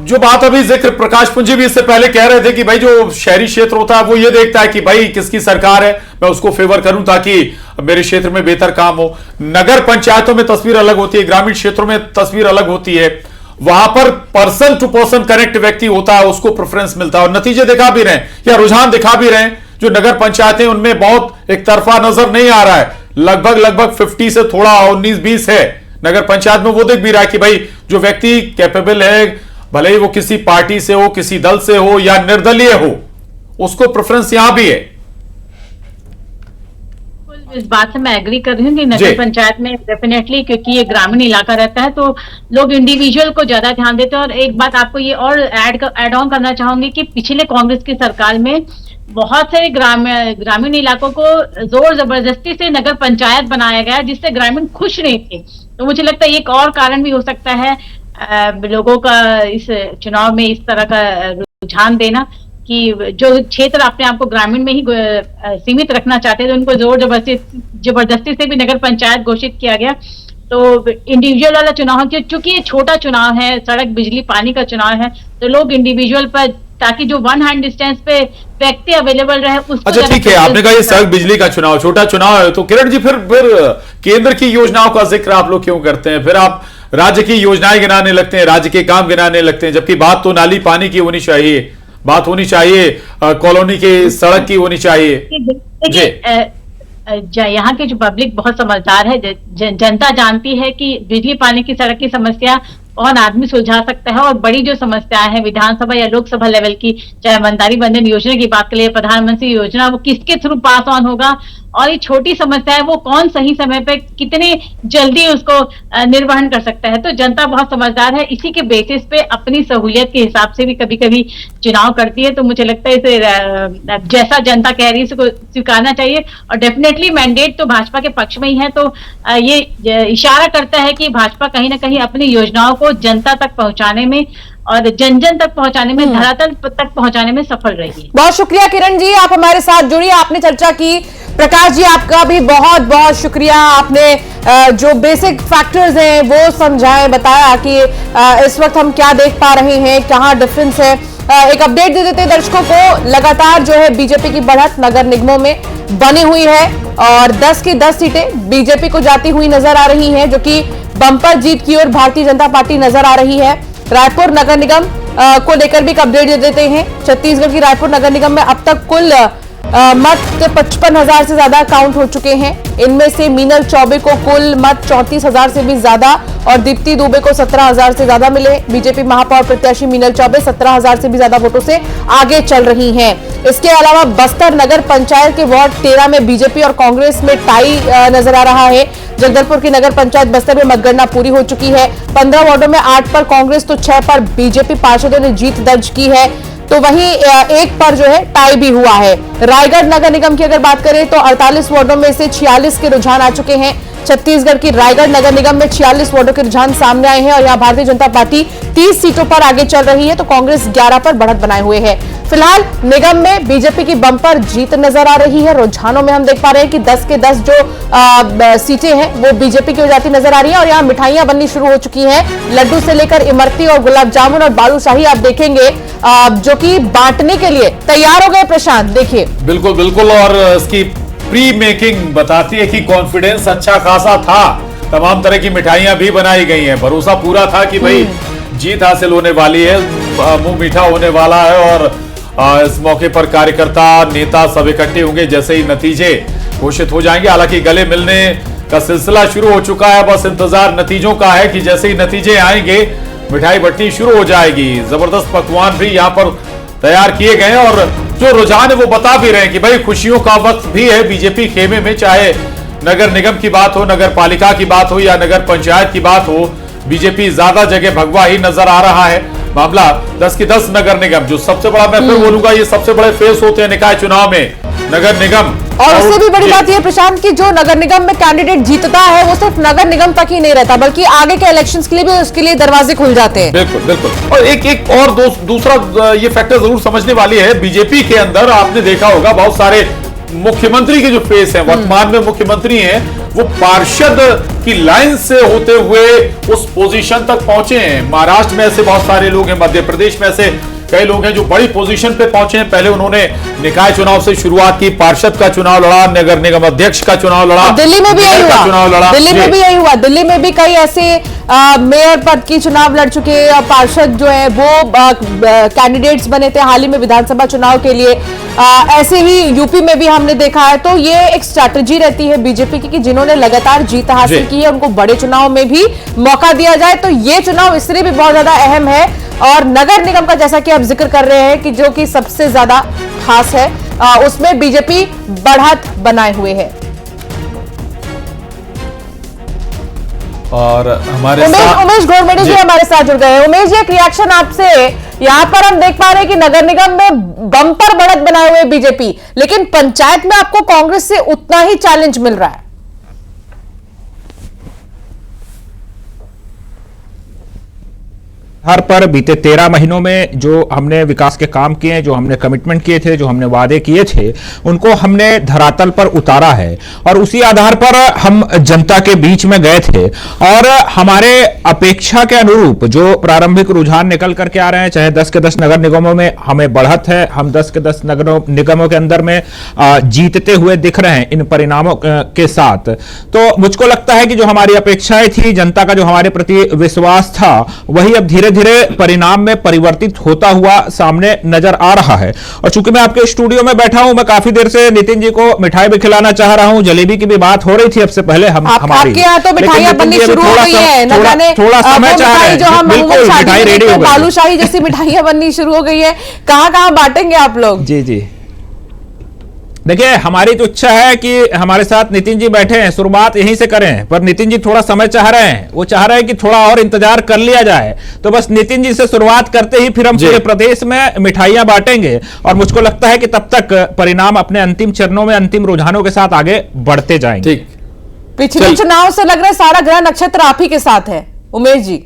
[SPEAKER 7] जो बात अभी जिक्र प्रकाश पुंजी भी इससे पहले कह रहे थे कि भाई जो शहरी क्षेत्र होता है वो ये देखता है कि भाई किसकी सरकार है, मैं उसको फेवर करूं ताकि मेरे क्षेत्र में बेहतर काम हो। नगर पंचायतों में तस्वीर अलग होती है, ग्रामीण क्षेत्रों में तस्वीर अलग होती है। वहां पर पर्सन टू पर्सन कनेक्ट व्यक्ति होता है, उसको प्रेफरेंस मिलता है। और नतीजे दिखा भी रहे हैं या रुझान दिखा भी रहे हैं, जो नगर पंचायतें उनमें बहुत एक तरफा नजर नहीं आ रहा है। लगभग 50 से थोड़ा 19-20 है नगर पंचायत में, वो दिख भी रहा है कि भाई जो व्यक्ति कैपेबल है, भले ही वो किसी पार्टी से हो, किसी दल से हो या निर्दलीय हो, उसको प्रेफरेंस यहां भी है।
[SPEAKER 3] इस बात से मैं एग्री कर रही हूँ कि नगर पंचायत में डेफिनेटली, क्योंकि ये ग्रामीण इलाका रहता है तो लोग इंडिविजुअल को ज्यादा ध्यान देते हैं। और एक बात आपको ये और ऐड ऑन करना चाहूंगी कि पिछले कांग्रेस की सरकार में बहुत सारे ग्रामीण इलाकों को जोर जबरदस्ती से नगर पंचायत बनाया गया, जिससे ग्रामीण खुश नहीं थे। तो मुझे लगता है एक और कारण भी हो सकता है लोगों का इस चुनाव में इस तरह का रुझान देना, कि जो क्षेत्र अपने आप को ग्रामीण में ही सीमित रखना चाहते थे, उनको जोर जबरदस्ती से भी नगर पंचायत घोषित किया गया। तो इंडिविजुअल वाला चुनाव, क्योंकि ये छोटा चुनाव है, सड़क बिजली पानी का चुनाव है, तो लोग इंडिविजुअल पर, ताकि जो 1 हैंड डिस्टेंस पे व्यक्ति अवेलेबल रहे उसको।
[SPEAKER 7] अच्छा ठीक है, आपने कहा ये सड़क बिजली का चुनाव, छोटा चुनाव है, तो किरण जी फिर केंद्र की योजनाओं का जिक्र आप लोग क्यों करते हैं? फिर आप राज्य की योजनाएं गिनाने लगते हैं, राज्य के काम गिनाने लगते हैं, जबकि बात तो नाली पानी की होनी चाहिए, बात होनी चाहिए कॉलोनी के सड़क की होनी चाहिए।
[SPEAKER 3] यहाँ के जो पब्लिक बहुत समझदार है, जनता जानती है कि बिजली पानी की सड़क की समस्या कौन आदमी सुलझा सकता है, और बड़ी जो समस्याएं हैं विधानसभा या लोकसभा लेवल की, चाहे वंदारी बंधन योजना की बात करें, प्रधानमंत्री योजना, वो किसके थ्रू पास ऑन होगा, और ये छोटी समस्या है वो कौन सही समय पे कितनी जल्दी उसको निर्वहन कर सकता है। तो जनता बहुत समझदार है, इसी के बेसिस पे अपनी सहूलियत के हिसाब से भी कभी कभी चुनाव करती है। तो मुझे लगता है इसे जैसा जनता कह रही है उसको स्वीकारना चाहिए, और डेफिनेटली मैंडेट तो भाजपा के पक्ष में ही है। तो ये इशारा करता है कि भाजपा कहीं ना कहीं अपनी योजनाओं को जनता तक पहुंचाने में और जन जन तक पहुंचाने में, धरातल तक पहुंचाने में सफल रही है।
[SPEAKER 1] बहुत शुक्रिया किरण जी, आप हमारे साथ जुड़ी, आपने चर्चा की। प्रकाश जी, आपका भी बहुत बहुत शुक्रिया, आपने जो बेसिक फैक्टर्स हैं वो समझाए, बताया कि इस वक्त हम क्या देख पा रहे हैं, कहाँ डिफरेंस है। एक अपडेट दे देते हैं दर्शकों को। लगातार जो है बीजेपी की बढ़त नगर निगमों में बनी हुई है और 10 की 10 सीटें बीजेपी को जाती हुई नजर आ रही हैं, जो कि बंपर जीत की ओर भारतीय जनता पार्टी नजर आ रही है। रायपुर नगर निगम को लेकर भी एक अपडेट दे देते हैं। छत्तीसगढ़ की रायपुर नगर निगम में अब तक कुल मत 55,000 से ज्यादा काउंट हो चुके हैं। इनमें से मीनल चौबे को कुल मत 34,000 से भी ज्यादा और दीप्ति दुबे को 17,000 से ज्यादा मिले। बीजेपी महापौर प्रत्याशी मीनल चौबे 17,000 से भी ज्यादा वोटों से आगे चल रही हैं। इसके अलावा बस्तर नगर पंचायत के वार्ड 13 में बीजेपी और कांग्रेस में टाई नजर आ रहा है। जगदलपुर की नगर पंचायत बस्तर में मतगणना पूरी हो चुकी है। 15 वार्डों में 8 पर कांग्रेस तो 6 पर बीजेपी पार्षदों ने जीत दर्ज की है। तो वहीं एक पर जो है टाई भी हुआ है। रायगढ़ नगर निगम की अगर बात करें तो 48 वार्डों में से 46 के रुझान आ चुके हैं। छत्तीसगढ़ की रायगढ़ नगर निगम में 46 वार्डों के रुझान सामने आए हैं और यहां भारतीय जनता पार्टी 30 सीटों पर आगे चल रही है तो कांग्रेस 11 पर बढ़त बनाए हुए है। फिलहाल निगम में बीजेपी की बंपर जीत नजर आ रही है। रुझानों में हम देख पा रहे हैं कि 10 के 10 जो सीटें हैं वो बीजेपी की हो जाती नजर आ रही है और यहाँ मिठाइयां बननी शुरू हो चुकी हैं। लड्डू से लेकर इमरती और गुलाब जामुन और बालूशाही आप देखेंगे जो कि बांटने के लिए तैयार हो गए। प्रशांत देखिए,
[SPEAKER 7] बिल्कुल बिल्कुल, और इसकी प्री मेकिंग बताती है कि कॉन्फिडेंस अच्छा खासा था। तमाम तरह की मिठाइयां भी बनाई गई हैं। भरोसा पूरा था कि भाई जीत हासिल होने वाली है, मुंह मीठा होने वाला है और इस मौके पर कार्यकर्ता नेता सब इकट्ठे होंगे जैसे ही नतीजे घोषित हो जाएंगे। हालांकि गले मिलने का सिलसिला शुरू हो चुका है, बस इंतजार नतीजों का है कि जैसे ही नतीजे आएंगे मिठाई बंटनी शुरू हो जाएगी। जबरदस्त पकवान भी यहाँ पर तैयार किए गए हैं और जो रुझान है वो बता भी रहे हैं कि भाई खुशियों का वक्त भी है बीजेपी खेमे में। चाहे नगर निगम की बात हो, नगर पालिका की बात हो या नगर पंचायत की बात हो, बीजेपी ज्यादा जगह भगवा ही नजर आ रहा है। मामला 10 की 10 नगर निगम, जो सबसे बड़ा, मैं फिर बोलूंगा, ये सबसे बड़े फेस होते हैं निकाय चुनाव में, नगर निगम।
[SPEAKER 1] और उससे भी बड़ी बात यह प्रशांत की जो नगर निगम में कैंडिडेट जीतता है वो सिर्फ नगर निगम तक ही नहीं रहता बल्कि आगे के इलेक्शंस के लिए भी उसके लिए दरवाजे खुल जाते हैं।
[SPEAKER 7] बिल्कुल बिल्कुल। और एक और दूसरा ये फैक्टर जरूर समझने वाली है। बीजेपी के अंदर आपने देखा होगा बहुत सारे मुख्यमंत्री के जो फेस हैं, वर्तमान में मुख्यमंत्री हैं, वो पार्षद की लाइन से होते हुए उस पोजीशन तक पहुंचे हैं। महाराष्ट्र में ऐसे बहुत सारे लोग हैं, मध्य प्रदेश में ऐसे कई लोग हैं जो बड़ी पोजीशन पे पहुंचे हैं। पहले उन्होंने निकाय चुनाव से शुरुआत की, पार्षद का चुनाव लड़ा, नगर निगम अध्यक्ष का चुनाव लड़ा,
[SPEAKER 1] दिल्ली में भी यही हुआ,
[SPEAKER 7] चुनाव लड़ा,
[SPEAKER 1] दिल्ली में भी यही हुआ। दिल्ली में भी कई ऐसे मेयर पद की चुनाव लड़ चुके पार्षद जो है वो कैंडिडेट्स बने थे हाल ही में विधानसभा चुनाव के लिए। ऐसे ही यूपी में भी हमने देखा है। तो ये एक स्ट्रैटेजी रहती है बीजेपी की कि जिन्होंने लगातार जीत हासिल की है उनको बड़े चुनाव में भी मौका दिया जाए। तो ये चुनाव इसलिए भी बहुत ज्यादा अहम है और नगर निगम का जैसा कि आप जिक्र कर रहे हैं कि जो कि सबसे ज्यादा खास है, उसमें बीजेपी बढ़त बनाए हुए है।
[SPEAKER 7] और हमारे
[SPEAKER 1] उमेश घोड़मेड़ी जी हमारे साथ जुड़ गए हैं। उमेश जी, एक रिएक्शन आपसे। यहाँ पर हम देख पा रहे हैं कि नगर निगम में बम्पर बढ़त बनाए हुए बीजेपी, लेकिन पंचायत में आपको कांग्रेस से उतना ही चैलेंज मिल रहा है।
[SPEAKER 8] हर पर बीते 13 महीनों में जो हमने विकास के काम किए, जो हमने कमिटमेंट किए थे, जो हमने वादे किए थे, उनको हमने धरातल पर उतारा है और उसी आधार पर हम जनता के बीच में गए थे और हमारे अपेक्षा के अनुरूप जो प्रारंभिक रुझान निकल करके आ रहे हैं, चाहे 10 के 10 नगर निगमों में हमें बढ़त है, हम 10 के 10 नगर निगमों के अंदर में जीतते हुए दिख रहे हैं इन परिणामों के साथ। तो मुझको लगता है कि जो हमारी अपेक्षाएं थी, जनता का जो हमारे प्रति विश्वास था, वही अब धीरे धीरे परिणाम में परिवर्तित होता हुआ सामने नजर आ रहा है। और चूंकि मैं आपके स्टूडियो में बैठा हूं, मैं काफी देर से नितिन जी को मिठाई भी खिलाना चाह रहा हूं, जलेबी की भी बात हो रही थी अब से पहले हमारी।
[SPEAKER 1] आपके यहाँ तो मिठाइयां बननी शुरू हो गई है, न जाने
[SPEAKER 8] थोड़ा समय चाह रहे हैं,
[SPEAKER 1] जो हम
[SPEAKER 8] मिठाई रेडी हो गई,
[SPEAKER 1] बालूशाही जैसी मिठाइयां बननी शुरू हो गई है। कहां बांटेंगे आप लोग?
[SPEAKER 8] जी जी, देखिए हमारी तो इच्छा है कि हमारे साथ नितिन जी बैठे हैं, शुरुआत यहीं से करें, पर नितिन जी थोड़ा समय चाह रहे हैं, वो चाह रहे हैं कि थोड़ा और इंतजार कर लिया जाए। तो बस नितिन जी से शुरुआत करते ही फिर हम पूरे प्रदेश में मिठाइयां बांटेंगे और मुझको लगता है कि तब तक परिणाम अपने अंतिम चरणों में अंतिम रुझानों के साथ आगे बढ़ते जाएंगे।
[SPEAKER 7] ठीक,
[SPEAKER 1] पिछले चुनाव से लग रहा है सारा ग्रह नक्षत्र आप ही के साथ है उमेश जी।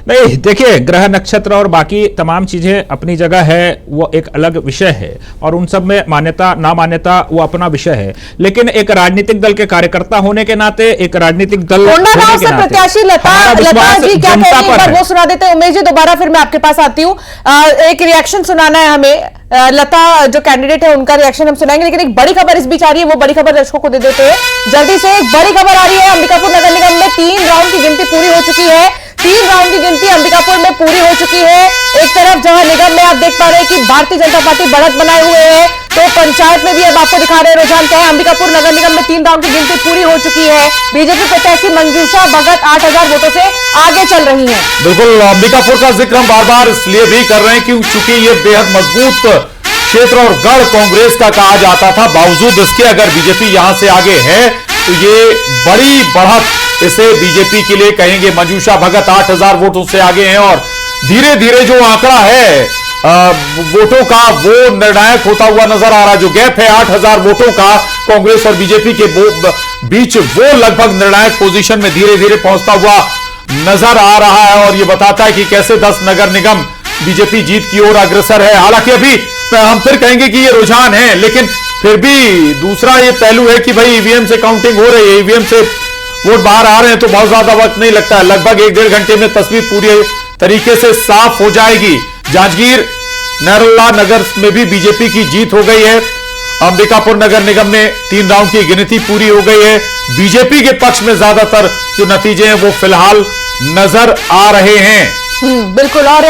[SPEAKER 8] नहीं, देखिए ग्रह नक्षत्र और बाकी तमाम चीजें अपनी जगह है, वो एक अलग विषय है और उन सब में मान्यता ना मान्यता वो अपना विषय है। लेकिन एक राजनीतिक दल के कार्यकर्ता होने के नाते, एक राजनीतिक दल
[SPEAKER 1] से प्रत्याशी लता जी क्या कह रही है वो सुना देते हैं। उमेश जी दोबारा फिर मैं आपके पास आती हूँ, एक रिएक्शन सुनाना है हमें। लता जो कैंडिडेट है उनका रिएक्शन हम सुनाएंगे, लेकिन एक बड़ी खबर इस बीच आ रही है, वो बड़ी खबर दर्शकों को दे देते हैं जल्दी से। एक बड़ी खबर आ रही है, अंबिकापुर नगर निगम में 3 राउंड की गिनती पूरी हो चुकी है। 3 राउंड की गिनती अंबिकापुर में पूरी हो चुकी है। एक तरफ जहां निगम में आप देख पा रहे हैं कि भारतीय जनता पार्टी बढ़त बनाए हुए है, तो पंचायत में भी अब आपको दिखा रहे हैं रुझान क्या है। अंबिकापुर नगर निगम में 3 राउंड की गिनती पूरी हो चुकी है। बीजेपी प्रत्याशी मंजूषा भगत 8000 वोटों से आगे चल रही है।
[SPEAKER 7] बिल्कुल, अंबिकापुर का जिक्र हम बार बार इसलिए भी कर रहे हैं क्योंकि ये बेहद मजबूत क्षेत्र और गढ़ कांग्रेस का कहा जाता था। बावजूद इसके अगर बीजेपी यहां से आगे है तो ये बड़ी बढ़त इसे बीजेपी के लिए कहेंगे। मंजूषा भगत 8000 वोटों से आगे हैं और धीरे धीरे जो आंकड़ा है वोटों का वो निर्णायक होता हुआ नजर आ रहा है। जो गैप है 8,000 वोटों का कांग्रेस और बीजेपी के बीच, वो लगभग निर्णायक पोजीशन में धीरे धीरे पहुंचता हुआ नजर आ रहा है। और ये बताता है कि कैसे 10 नगर निगम बीजेपी जीत की ओर अग्रसर है। हालांकि अभी हम फिर कहेंगे कि ये रुझान है, लेकिन फिर भी दूसरा ये पहलू है कि भाई ईवीएम से काउंटिंग हो रही है, ईवीएम से वोट बाहर आ रहे हैं, तो बहुत ज्यादा वक्त नहीं लगता है। लगभग 1-1.5 घंटे में तस्वीर पूरी तरीके से साफ हो जाएगी। जांजगीर नरला नगर में भी बीजेपी की जीत हो गई है। अंबिकापुर नगर निगम में 3 राउंड की गिनती पूरी हो गई है। बीजेपी के पक्ष में ज्यादातर जो नतीजे हैं वो फिलहाल नजर आ रहे हैं।
[SPEAKER 1] बिल्कुल। और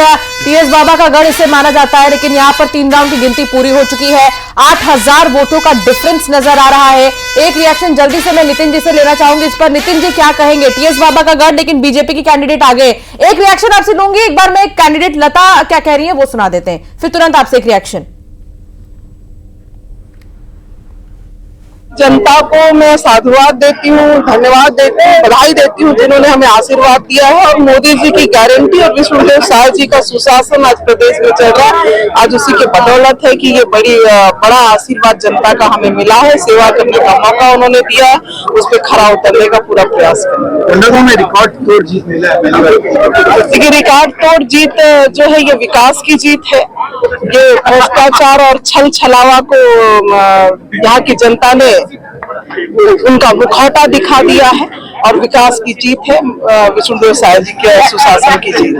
[SPEAKER 1] टीएस बाबा का गढ़ इसे माना जाता है, लेकिन यहां पर 3 राउंड की गिनती पूरी हो चुकी है। 8,000 वोटों का डिफरेंस नजर आ रहा है। एक रिएक्शन जल्दी से मैं नितिन जी से लेना चाहूंगी इस पर। नितिन जी क्या कहेंगे? टीएस बाबा का गढ़, लेकिन बीजेपी की कैंडिडेट आ गए। एक रिएक्शन आपसे लूंगी। एक बार मैं कैंडिडेट लता क्या कह रही है वो सुना देते हैं, फिर तुरंत आपसे एक रिएक्शन।
[SPEAKER 9] जनता को मैं साधुवाद देती हूँ, धन्यवाद देती हूँ, बधाई देती हूँ जिन्होंने हमें आशीर्वाद दिया है। और मोदी जी की गारंटी और विष्णुदेव साय जी का सुशासन आज प्रदेश में चल रहा है, आज उसी के बदौलत है कि ये बड़ा आशीर्वाद जनता का हमें मिला है। सेवा करने का मौका उन्होंने दिया है, उस पर खरा उतरने का पूरा प्रयास करें।
[SPEAKER 5] में रिकॉर्ड तोड़ जीत मिला है।
[SPEAKER 9] देखिए, रिकॉर्ड तोड़ जीत जो है ये विकास की जीत है। ये भ्रष्टाचार और छल छलावा को यहाँ की जनता ने उनका मुखौटा दिखा दिया है और विकास की जीत है, विष्णुदेव साय जी के सुशासन की जीत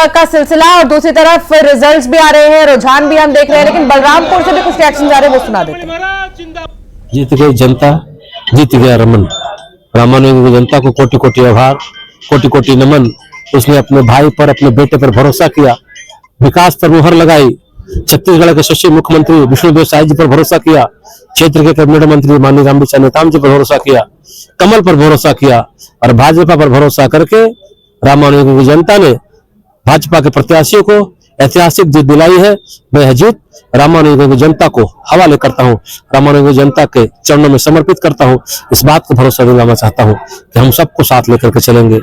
[SPEAKER 1] का सिलसिला। और दूसरी तरफ रिजल्ट्स भी आ रहे हैं, रुझान भी हम देख रहे हैं, लेकिन बलरामपुर से भी कुछ रिएक्शन आ रहे हैं, वो सुना देते हैं।
[SPEAKER 10] जीत गई जनता, जीत गया रमन। रामानुजन की जनता को कोटि कोटि आभार, कोटि कोटि नमन। उसने अपने भाई पर, अपने बेटे पर भरोसा किया, विकास पर मुहर लगाई। छत्तीसगढ़ के यशस्वी मुख्यमंत्री विष्णुदेव साय जी पर भरोसा किया, क्षेत्र के कैबिनेट मंत्री माननीय रामविचार नेताम जी पर भरोसा किया, कमल पर भरोसा किया और भाजपा पर भरोसा करके रामानुजन की जनता ने भाजपा के प्रत्याशियों को ऐतिहासिक जीत दिलाई है। मैं यह जीत रामानुजन की जनता को हवाले करता हूं, रामानुजन की जनता के चरणों में समर्पित करता हूं। इस बात को भरोसा दिलाना चाहता हूं कि हम सबको साथ लेकर के चलेंगे।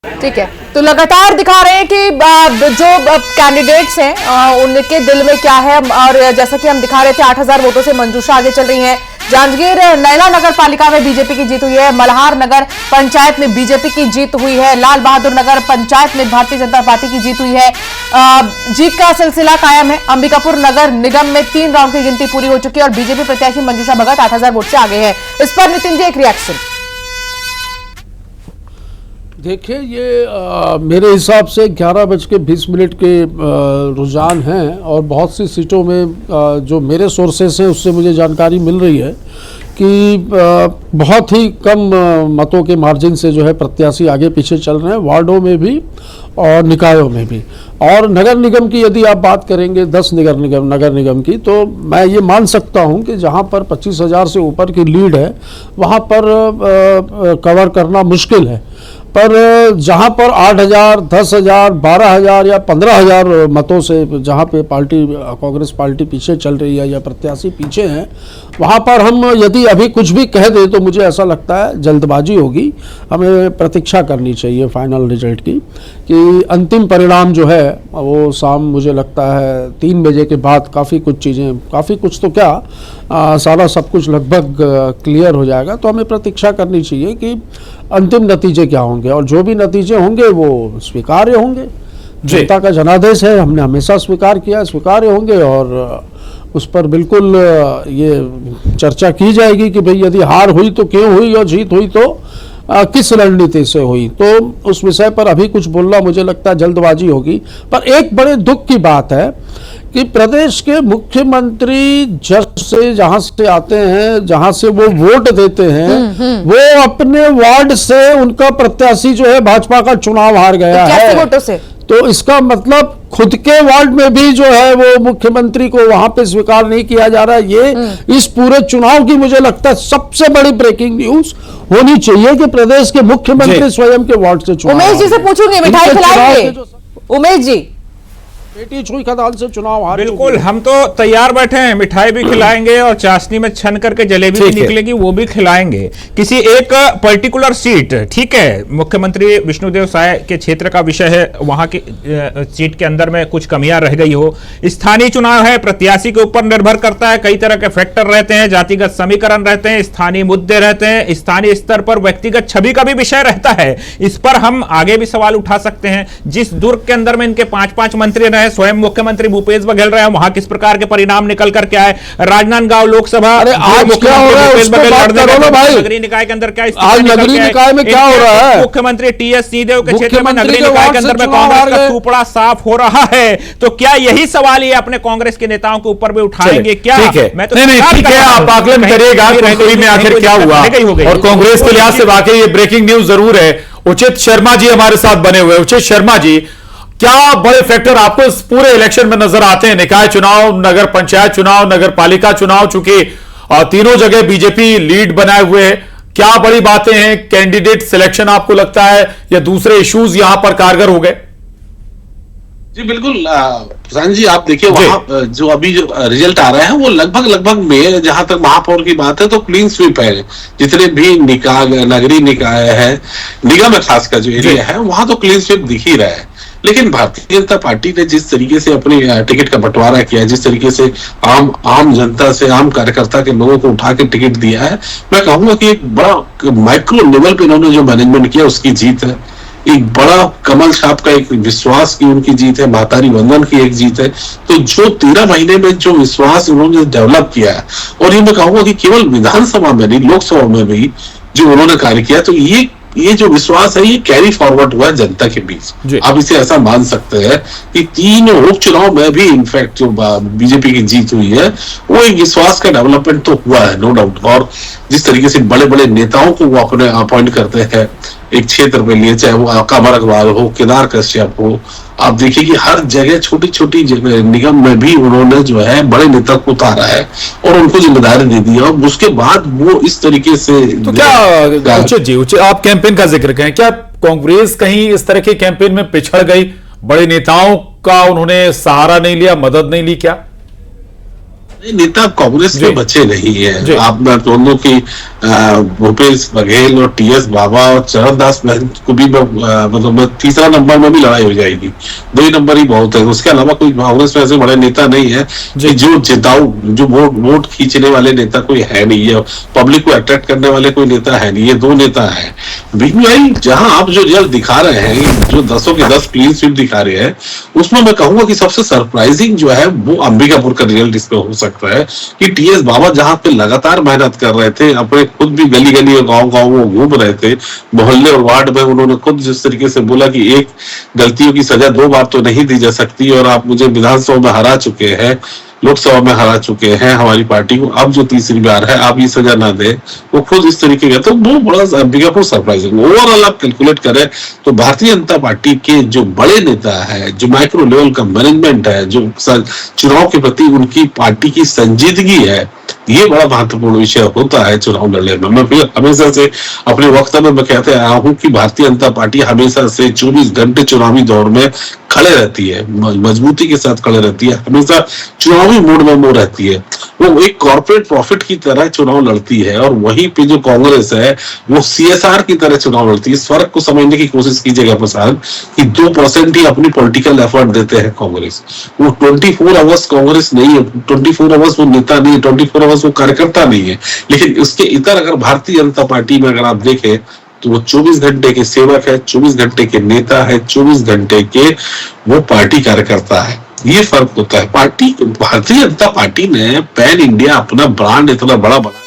[SPEAKER 1] ठीक है, तो लगातार दिखा रहे हैं कि जो कैंडिडेट्स हैं उनके दिल में क्या है। और जैसा कि हम दिखा रहे थे 8,000 वोटों से मंजूषा आगे चल रही हैं। जांजगीर नैला नगर पालिका में बीजेपी की जीत हुई है। मल्हार नगर पंचायत में बीजेपी की जीत हुई है। लाल बहादुर नगर पंचायत में भारतीय जनता पार्टी की जीत हुई है। जीत का सिलसिला कायम है। अंबिकापुर नगर निगम में 3 राउंड की गिनती पूरी हो चुकी है और बीजेपी प्रत्याशी मंजूषा भगत 8,000 वोट से आगे है। इस पर नितिन जी एक रिएक्शन।
[SPEAKER 11] देखिए, ये मेरे हिसाब से 11:20 के रुझान हैं और बहुत सी सीटों में जो मेरे सोर्सेस हैं उससे मुझे जानकारी मिल रही है कि बहुत ही कम मतों के मार्जिन से जो है प्रत्याशी आगे पीछे चल रहे हैं, वार्डों में भी और निकायों में भी। और नगर निगम की यदि आप बात करेंगे 10 नगर निगम की, तो मैं ये मान सकता हूँ कि जहाँ पर 25,000 से ऊपर की लीड है वहाँ पर कवर करना मुश्किल है। पर जहाँ पर 8,000, 10,000, 12,000 या 15,000 मतों से जहाँ पे कांग्रेस पार्टी पीछे चल रही है या प्रत्याशी पीछे हैं, वहाँ पर हम यदि अभी कुछ भी कह दें तो मुझे ऐसा लगता है जल्दबाजी होगी। हमें प्रतीक्षा करनी चाहिए फाइनल रिजल्ट की, कि अंतिम परिणाम जो है वो शाम मुझे लगता है 3 बजे के बाद काफ़ी कुछ तो क्या सारा सब कुछ लगभग क्लियर हो जाएगा। तो हमें प्रतीक्षा करनी चाहिए कि अंतिम नतीजे क्या होंगे, और जो भी नतीजे होंगे वो स्वीकार्य होंगे। जनता का जनादेश है, हमने हमेशा स्वीकार किया, स्वीकार्य होंगे और उस पर बिल्कुल ये चर्चा की जाएगी कि भाई यदि हार हुई तो क्यों हुई और जीत हुई तो किस रणनीति से हुई। तो उस विषय पर अभी कुछ बोलना मुझे लगता है जल्दबाजी होगी। पर एक बड़े दुख की बात है कि प्रदेश के मुख्यमंत्री जहाँ से आते हैं, जहाँ से वो वोट देते हैं, वो अपने वार्ड से उनका प्रत्याशी जो है भाजपा का चुनाव हार गया है।
[SPEAKER 1] वोटों से
[SPEAKER 11] तो इसका मतलब खुद के वार्ड में भी जो है वो मुख्यमंत्री को वहां पे स्वीकार नहीं किया जा रहा है। ये इस पूरे चुनाव की मुझे लगता है सबसे बड़ी ब्रेकिंग न्यूज होनी चाहिए कि प्रदेश के मुख्यमंत्री स्वयं के वार्ड से चुनाव।
[SPEAKER 1] उमेश जी से पूछूंगी, मिठाई खिलाएंगे? उमेश जी,
[SPEAKER 11] बेटी छुई खदान से चुनाव हारी।
[SPEAKER 8] बिल्कुल, हम तो तैयार बैठे हैं, मिठाई भी खिलाएंगे और चाशनी में छन करके जलेबी भी निकलेगी वो भी खिलाएंगे। किसी एक पर्टिकुलर सीट, ठीक है, मुख्यमंत्री विष्णुदेव साय के क्षेत्र का विषय है, वहां की सीट के अंदर में कुछ कमियां रह गई हो, स्थानीय चुनाव है, प्रत्याशी के ऊपर निर्भर करता है, कई तरह के फैक्टर रहते हैं, जातिगत समीकरण रहते हैं, स्थानीय मुद्दे रहते हैं, स्थानीय स्तर पर व्यक्तिगत छवि का भी विषय रहता है। इस पर हम आगे भी सवाल उठा सकते हैं। जिस दुर्ग के अंदर में इनके 5-5 मंत्री रहे, स्वयं मुख्यमंत्री भूपेश बघेल रहे, वहां किस प्रकार के परिणाम निकल करके आए। राजनांदगांव लोकसभा
[SPEAKER 11] आज क्या हो रहा है
[SPEAKER 8] नगरीय निकाय के अंदर क्या
[SPEAKER 11] आज नगरीय निकाय में क्या हो रहा है?
[SPEAKER 8] मुख्यमंत्री टीएस सिंहदेव के क्षेत्र में नगरीय निकाय के अंदर में कांग्रेस का सुपड़ा साफ हो रहा है। तो क्या यही सवाल ये अपने कांग्रेस के नेताओं के ऊपर भी उठाएंगे क्या?
[SPEAKER 7] मैं तो ठीक है, आप आकलन करिएगा में आखिर क्या हुआ, और कांग्रेस के लिहाज से वाकई ये ब्रेकिंग न्यूज जरूर है। उचित शर्मा जी हमारे साथ बने हुए। उचित शर्मा जी, क्या बड़े फैक्टर आपको इस पूरे इलेक्शन में नजर आते हैं? निकाय चुनाव, नगर पंचायत चुनाव, नगर पालिका चुनाव, चूंकि तीनों जगह बीजेपी लीड बनाए हुए है, क्या बड़ी बातें हैं? कैंडिडेट सिलेक्शन आपको लगता है या दूसरे इश्यूज यहां पर कारगर हो गए?
[SPEAKER 12] जी बिल्कुल प्रशांत जी, आप देखिए वहां जो अभी जो रिजल्ट आ रहा है वो लगभग में, जहां तक महापौर की बात है तो क्लीन स्वीप है। जितने भी निकाय, नगरीय निकाय है, निगम है खास का जो एरिया है, वहां तो क्लीन स्वीप दिख ही रहा है। लेकिन भारतीय जनता पार्टी ने जिस तरीके से अपनी टिकट का बंटवारा किया, जिस तरीके से आम जनता से, आम कार्यकर्ता के लोगों को उठा के टिकट दिया है, मैं कहूंगा कि एक बड़ा माइक्रो लेवल पे इन्होंने जो मैनेजमेंट किया उसकी जीत है। एक बड़ा कमल छाप का एक विश्वास की उनकी जीत है, महतारी वंदन की एक जीत है। तो जो 13 महीने में जो विश्वास उन्होंने डेवलप किया है, और ये मैं कहूंगा कि केवल विधानसभा में नहीं, लोकसभा में भी जो उन्होंने कार्य किया, तो ये जो विश्वास है ये कैरी फॉरवर्ड हुआ है जनता के बीच। आप इसे ऐसा मान सकते हैं कि तीनों उपचुनाव में भी इनफैक्ट जो बीजेपी की जीत हुई है वो एक विश्वास का डेवलपमेंट तो हुआ है, नो डाउट। और जिस तरीके से बड़े बड़े नेताओं को वो अपने अपॉइंट करते हैं एक क्षेत्र में लिए, चाहे वो कमर अग्रवाल हो, केदार कश्यप हो, आप देखिए कि हर जगह छोटी छोटी निगम में भी उन्होंने जो है बड़े नेता को उतारा है और उनको जिम्मेदारी दे दी, और उसके बाद वो इस तरीके से।
[SPEAKER 7] तो क्या उचित जी, आप कैंपेन का जिक्र करें, क्या कांग्रेस कहीं इस तरह के कैंपेन में पिछड़ गई? बड़े नेताओं का उन्होंने सहारा नहीं लिया, मदद नहीं ली क्या?
[SPEAKER 12] नेता कांग्रेस के बच्चे नहीं है। आप दोनों की भूपेश बघेल और टीएस बाबा और चरणदास महंत को भी मतलब तीसरा नंबर में भी लड़ाई हो जाएगी, 2 ही नंबर ही बहुत है। उसके अलावा कोई कांग्रेस में ऐसे बड़े नेता नहीं है कि जो जिताऊ, जो वोट खींचने वाले नेता कोई है नहीं है, पब्लिक को अट्रैक्ट करने वाले कोई नेता है नहीं। ये 2 नेता है। बीबीआई जहां आप जो रिजल्ट दिखा रहे हैं, जो 10 के 10 क्लीन स्वीप दिखा रहे हैं, उसमें मैं कहूंगा कि सबसे सरप्राइजिंग जो है वो अंबिकापुर का रिजल्ट इसमें हो सकता है कि टीएस बाबा जहां पे लगातार मेहनत कर रहे थे, अपने खुद भी गली गली और गांव गांव वो घूम रहे थे, मोहल्ले और वार्ड में उन्होंने खुद जिस तरीके से बोला कि एक गलतियों की सजा 2 बार तो नहीं दी जा सकती, और आप मुझे विधानसभा में हरा चुके हैं, लोकसभा में हरा चुके हैं हमारी पार्टी को, अब जो तीसरी बार है आप ये सजा ना दे, वो खुद इस तरीके का। तो वो बड़ा अंबिकापुर सरप्राइजिंग। ओवरऑल आप कैलकुलेट करें तो भारतीय जनता पार्टी के जो बड़े नेता है, जो माइक्रो लेवल का मैनेजमेंट है, जो चुनाव के प्रति उनकी पार्टी की संजीदगी है, ये बड़ा महत्वपूर्ण विषय होता है चुनाव लड़ने में। मैं फिर हमेशा से अपने वक्तव्य में कहते आया हूं कि भारतीय जनता पार्टी हमेशा से 24 घंटे चुनावी दौर में खड़े रहती है, मजबूती के साथ खड़े रहती है, हमेशा चुनावी मोड में वो रहती है। वो एक कॉर्पोरेट प्रॉफिट की तरह चुनाव लड़ती है, और वहीं पे जो कांग्रेस है वो सीएसआर की तरह चुनाव लड़ती है। इस फर्क को समझने की कोशिश कीजिएगा प्रसाद, कि 2% ही अपनी पॉलिटिकल एफर्ट देते हैं कांग्रेस। वो 24 आवर्स कांग्रेस नहीं है, 24 आवर्स वो नेता नहीं है, 24 आवर्स वो कार्यकर्ता नहीं है। लेकिन उसके इतर अगर भारतीय जनता पार्टी में अगर आप देखें तो वो 24 घंटे के सेवक है, 24 घंटे के नेता है, 24 घंटे के वो पार्टी कार्यकर्ता है। ये फर्क होता है। पार्टी, भारतीय जनता पार्टी ने पैन इंडिया अपना ब्रांड इतना बड़ा बना।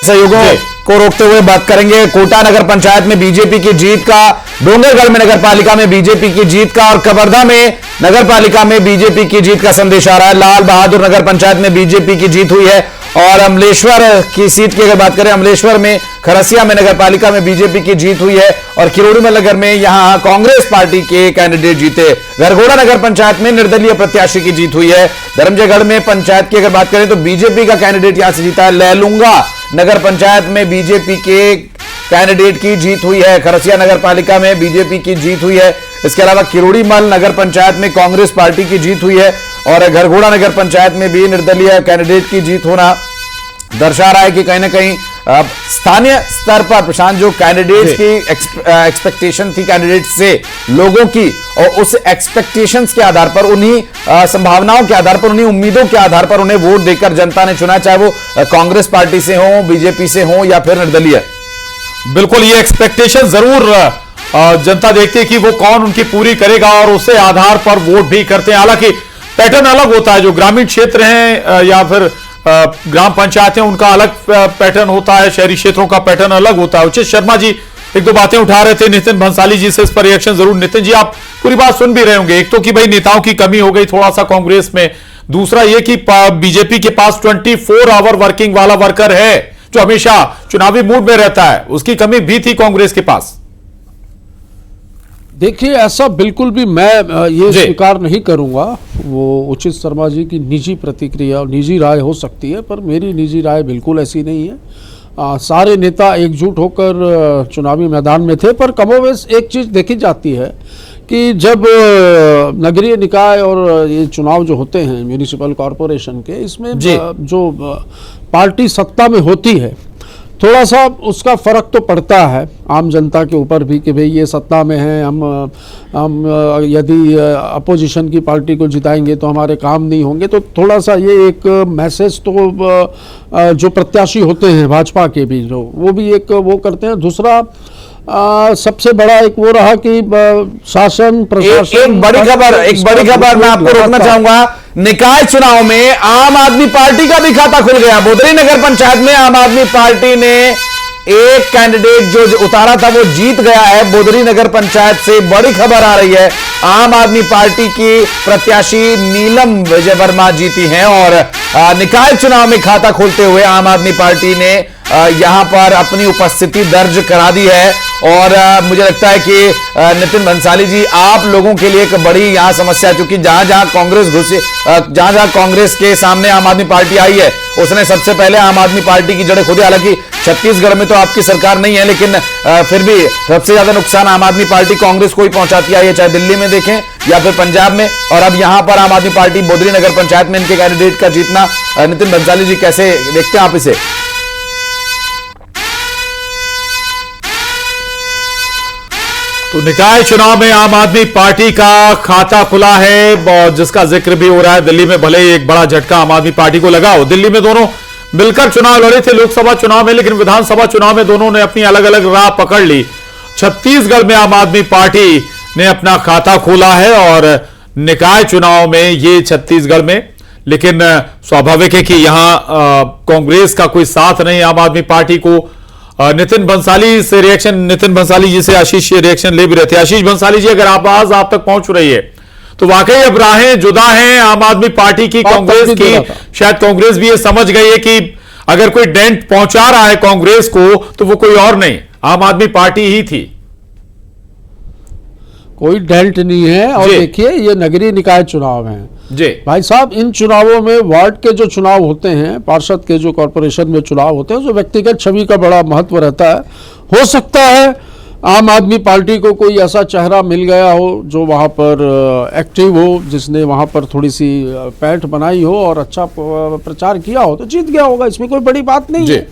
[SPEAKER 2] सहयोगों को रोकते हुए बात करेंगे कोटा नगर पंचायत में बीजेपी की जीत का, डोंगरगढ़ में नगर पालिका में बीजेपी की जीत का, और कवर्धा में नगर पालिका में बीजेपी की जीत का संदेश आ रहा है। लाल बहादुर नगर पंचायत में बीजेपी की जीत हुई है, और अमलेश्वर की सीट की अगर बात करें, अमलेश्वर में, खरसिया में नगर पालिका में बीजेपी की जीत हुई है, और किरोड़ी नगर में यहां कांग्रेस पार्टी के कैंडिडेट जीते। गरगोड़ा नगर पंचायत में निर्दलीय प्रत्याशी की जीत हुई है। धर्मजयगढ़ में पंचायत की अगर बात करें तो बीजेपी का कैंडिडेट यहां से जीता है। लैलूंगा नगर पंचायत में बीजेपी के कैंडिडेट की जीत हुई है। खरसिया नगर पालिका में बीजेपी की जीत हुई है। इसके अलावा किरोड़ीमल नगर पंचायत में कांग्रेस पार्टी की जीत हुई है और घरघोड़ा नगर पंचायत में भी निर्दलीय कैंडिडेट की जीत होना दर्शा रहा है कि कहीं ना कहीं स्थानीय स्तर पर प्रशांत जो कैंडिडेट्स की एक्सपेक्टेशन थी कैंडिडेट से लोगों की, और उस एक्सपेक्टेशंस के आधार पर, उन्हीं संभावनाओं के आधार पर, उन्हीं उम्मीदों के आधार पर उन्हें वोट देकर जनता ने चुना, चाहे वो कांग्रेस पार्टी से हो, बीजेपी से हो या फिर निर्दलीय।
[SPEAKER 7] बिल्कुल, ये एक्सपेक्टेशन जरूर जनता देखती है कि वो कौन उनकी पूरी करेगा और उसे आधार पर वोट भी करते हैं। हालांकि पैटर्न अलग होता है, जो ग्रामीण क्षेत्र हैं या फिर ग्राम पंचायतें, उनका अलग पैटर्न होता है, शहरी क्षेत्रों का पैटर्न अलग होता है। उचित शर्मा जी एक दो बातें उठा रहे थे नितिन भंसाली जी से, इस पर रिएक्शन जरूर। नितिन जी, आप पूरी बात सुन भी रहे होंगे। एक तो कि भाई नेताओं की कमी हो गई थोड़ा सा कांग्रेस में, दूसरा ये कि बीजेपी के पास 24 आवर वर्किंग वाला वर्कर है जो हमेशा चुनावी मूड में रहता है, उसकी कमी भी थी कांग्रेस के पास।
[SPEAKER 11] देखिए, ऐसा बिल्कुल भी मैं ये स्वीकार नहीं करूंगा। वो उचित शर्मा जी की निजी प्रतिक्रिया और निजी राय हो सकती है, पर मेरी निजी राय बिल्कुल ऐसी नहीं है। सारे नेता एकजुट होकर चुनावी मैदान में थे, पर कमोवेश एक चीज़ देखी जाती है कि जब नगरीय निकाय और ये चुनाव जो होते हैं म्यूनिसिपल कॉरपोरेशन के, इसमें जो पार्टी सत्ता में होती है, थोड़ा सा उसका फर्क तो पड़ता है आम जनता के ऊपर भी कि भाई ये सत्ता में है, हम यदि अपोजिशन की पार्टी को जिताएंगे तो हमारे काम नहीं होंगे। तो थोड़ा सा ये एक मैसेज तो जो प्रत्याशी होते हैं भाजपा के भी, जो वो भी एक वो करते हैं। दूसरा सबसे बड़ा एक वो रहा कि शासन प्रशासन,
[SPEAKER 2] एक बड़ी खबर मैं आपको रोकना चाहूंगा। निकाय चुनाव में आम आदमी पार्टी का भी खाता खुल गया। बोदरी नगर पंचायत में आम आदमी पार्टी ने एक कैंडिडेट जो उतारा था वो जीत गया है। बोदरी नगर पंचायत से बड़ी खबर आ रही है, आम आदमी पार्टी की प्रत्याशी नीलम विजय वर्मा जीती हैं और निकाय चुनाव में खाता खोलते हुए आम आदमी पार्टी ने यहां पर अपनी उपस्थिति दर्ज करा दी है। और मुझे लगता है कि नितिन भंसाली जी, आप लोगों के लिए एक बड़ी यहां समस्या, क्योंकि जहां जहां कांग्रेस घुसी, जहां जहां कांग्रेस के सामने आम आदमी पार्टी आई है, उसने सबसे पहले आम आदमी पार्टी की जड़ें खोदी। हालांकि छत्तीसगढ़ में तो आपकी सरकार नहीं है, लेकिन फिर भी सबसे ज्यादा नुकसान आम आदमी पार्टी कांग्रेस को ही पहुंचाती आई है, चाहे दिल्ली में देखें या फिर पंजाब में। और अब यहां पर आम आदमी पार्टी बोदरी नगर पंचायत में इनके कैंडिडेट का जीतना, नितिन भंसाली जी कैसे देखते हैं आप इसे?
[SPEAKER 7] तो निकाय चुनाव में आम आदमी पार्टी का खाता खुला है, जिसका जिक्र भी हो रहा है। दिल्ली में भले ही एक बड़ा झटका आम आदमी पार्टी को लगा हो, दिल्ली में दोनों मिलकर चुनाव लड़े थे लोकसभा चुनाव में, लेकिन विधानसभा चुनाव में दोनों ने अपनी अलग अलग राह पकड़ ली। छत्तीसगढ़ में आम आदमी पार्टी ने अपना खाता खोला है और निकाय चुनाव में ये छत्तीसगढ़ में, लेकिन स्वाभाविक है कि यहां कांग्रेस का कोई साथ नहीं आम आदमी पार्टी को। नितिन भंसाली से रिएक्शन, नितिन भंसाली जी से आशीष रिएक्शन ले भी रहे थे। आशीष भंसाली जी, अगर आवाज आप तक पहुंच रही है तो वाकई अब राहें जुदा हैं आम आदमी पार्टी की कांग्रेस की। शायद कांग्रेस भी ये समझ गई है कि अगर कोई डेंट पहुंचा रहा है कांग्रेस को तो वो कोई और नहीं, आम आदमी पार्टी ही थी।
[SPEAKER 11] कोई डेंट नहीं है। और देखिए, ये नगरीय निकाय चुनाव हैं
[SPEAKER 7] जी
[SPEAKER 11] भाई साहब। इन चुनावों में वार्ड के जो चुनाव होते हैं, पार्षद के जो कॉर्पोरेशन में चुनाव होते हैं, जो व्यक्तिगत छवि का बड़ा महत्व रहता है। हो सकता है आम आदमी पार्टी को कोई ऐसा चेहरा मिल गया हो जो वहाँ पर एक्टिव हो, जिसने वहाँ पर थोड़ी सी पैठ बनाई हो और अच्छा प्रचार किया हो, तो जीत गया होगा। इसमें कोई बड़ी बात नहीं है।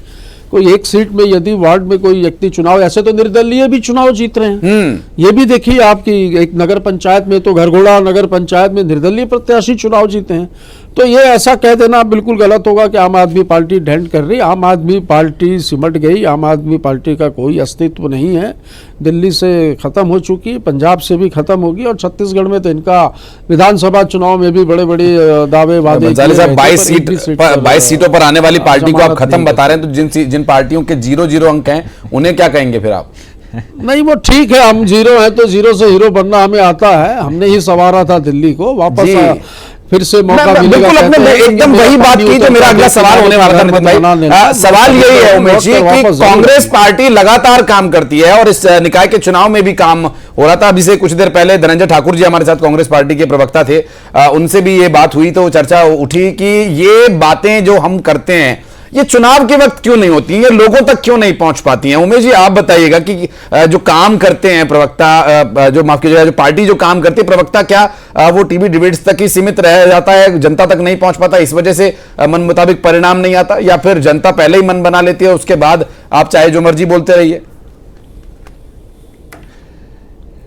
[SPEAKER 11] कोई एक सीट में यदि वार्ड में कोई व्यक्ति चुनाव, ऐसे तो निर्दलीय भी चुनाव जीत रहे हैं। ये भी देखिए आपकी एक नगर पंचायत में तो घरघोड़ा नगर पंचायत में निर्दलीय प्रत्याशी चुनाव जीते हैं। तो ये ऐसा कह देना बिल्कुल गलत होगा कि आम आदमी पार्टी डेंट कर रही। आम आदमी पार्टी सिमट गई, आम आदमी पार्टी का कोई अस्तित्व नहीं है। दिल्ली से खत्म हो चुकी, पंजाब से भी खत्म होगी, और छत्तीसगढ़ में तो इनका विधानसभा चुनाव में भी बड़े बड़े दावे वादे।
[SPEAKER 2] 22 सीटों पर आने वाली पार्टी को आप खत्म बता रहे हैं, तो जिन पार्टियों के 0-0 अंक हैं उन्हें क्या कहेंगे फिर आप?
[SPEAKER 11] नहीं, वो ठीक है, हम 0 है तो 0 से हीरो बनना हमें आता है। हमने ही संवारा था दिल्ली को, वापस फिर से मौका मिलेगा।
[SPEAKER 2] एकदम वही बात की तो मेरा अगला सवाल होने वाला था नितिन भाई। सवाल यही है उमेश जी कि कांग्रेस पार्टी लगातार काम करती है और इस निकाय के चुनाव में भी काम हो रहा था। अभी से कुछ देर पहले धनंजय ठाकुर जी हमारे साथ कांग्रेस पार्टी के प्रवक्ता थे, उनसे भी ये बात हुई तो चर्चा उठी कि ये बातें जो हम करते हैं, ये चुनाव के वक्त क्यों नहीं होती हैं, ये लोगों तक क्यों नहीं पहुंच पाती हैं? उमेश जी आप बताइएगा कि जो काम करते हैं प्रवक्ता, जो माफ कीजिएगा जो पार्टी जो काम करती है प्रवक्ता, क्या वो टीवी डिबेट्स तक ही सीमित रह जाता है, जनता तक नहीं पहुंच पाता, इस वजह से मन मुताबिक परिणाम नहीं आता, या फिर जनता पहले ही मन बना लेती है, उसके बाद आप चाहे जो मर्जी बोलते रहिए?